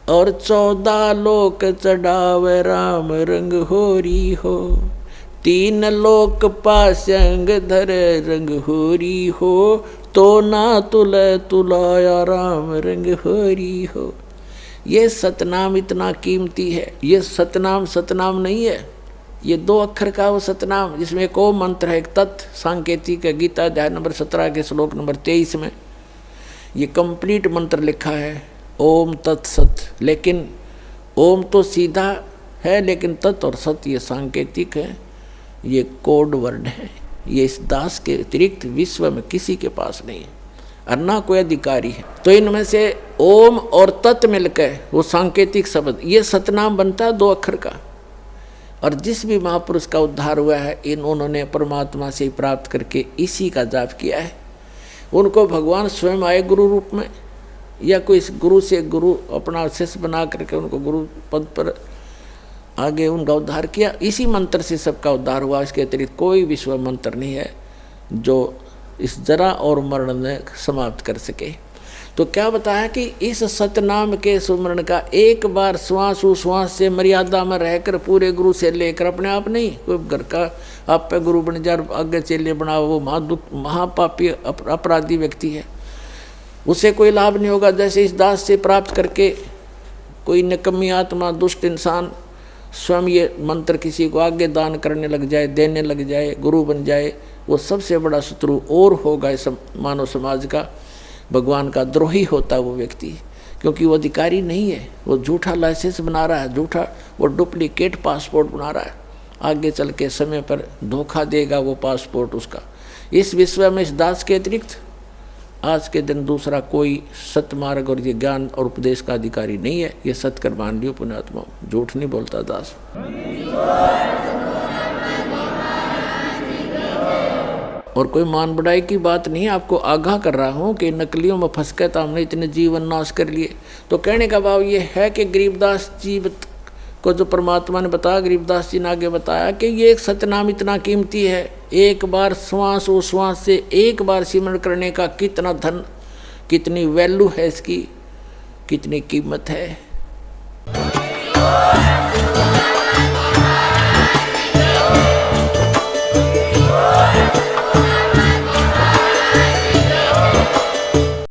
और 14 लोक चढ़ावे राम रंग होरी हो, 3 लोक पासंग धरे रंग होरी हो, तो ना तुले तुलाया राम रंग होरी हो। ये सतनाम इतना कीमती है। ये सतनाम सतनाम नहीं है, ये 2 अक्षर का वो सतनाम, जिसमें एक ओम मंत्र है, एक तत् सांकेतिक है। गीता अध्याय नंबर 17 के श्लोक नंबर 23 में ये कंप्लीट मंत्र लिखा है, ओम तत् सत। लेकिन ओम तो सीधा है, लेकिन तत् और सत ये सांकेतिक है, ये कोड वर्ड है। ये इस दास के अतिरिक्त विश्व में किसी के पास नहीं है, और ना कोई अधिकारी है। तो इनमें से ओम और तत् मिलकर वो सांकेतिक शब्द, ये सतनाम बनता है 2 अक्षर का। और जिस भी महापुरुष का उद्धार हुआ है, उन्होंने परमात्मा से प्राप्त करके इसी का जाप किया है। उनको भगवान स्वयं आए गुरु रूप में, या कोई गुरु से गुरु अपना शिष्य बना करके उनको गुरु पद पर आगे उनका उद्धार किया। इसी मंत्र से सबका उद्धार हुआ। इसके अतिरिक्त कोई विश्व मंत्र नहीं है जो इस जरा और मरण ने समाप्त कर सके। तो क्या बताया कि इस सतनाम के सुमरण का एक बार श्वास उश्वास से मर्यादा में रहकर पूरे गुरु से लेकर, अपने आप नहीं, कोई घर का आप पे गुरु बन जाए आगे चेले बनाओ, वो महापापी अपराधी व्यक्ति है, उसे कोई लाभ नहीं होगा। जैसे इस दास से प्राप्त करके कोई निकम्मी आत्मा दुष्ट इंसान स्वयं ये मंत्र किसी को आगे दान करने लग जाए, देने लग जाए, गुरु बन जाए, वो सबसे बड़ा शत्रु और होगा इस मानव समाज का। भगवान का द्रोही होता वो व्यक्ति, क्योंकि वो अधिकारी नहीं है, वो झूठा लाइसेंस बना रहा है, झूठा वो डुप्लीकेट पासपोर्ट बना रहा है। आगे चल के समय पर धोखा देगा वो पासपोर्ट उसका। इस विश्व में इस दास के अतिरिक्त आज के दिन दूसरा कोई सतमार्ग और ये ज्ञान और उपदेश का अधिकारी नहीं है। ये सत्कर मान लियो पुण्यात्मा, झूठ नहीं बोलता दास। और कोई मान बढ़ाई की बात नहीं, आपको आगाह कर रहा हूँ कि नकलियों में फंस कर तो हमने इतने जीवन नाश कर लिए। तो कहने का भाव ये है कि गरीबदास जी को जो परमात्मा ने बताया, गरीबदास जी ने आगे बताया कि ये एक सतनाम इतना कीमती है, एक बार श्वास उश्वास से एक बार सिमरण करने का कितना धन, कितनी वैल्यू है इसकी, कितनी कीमत है।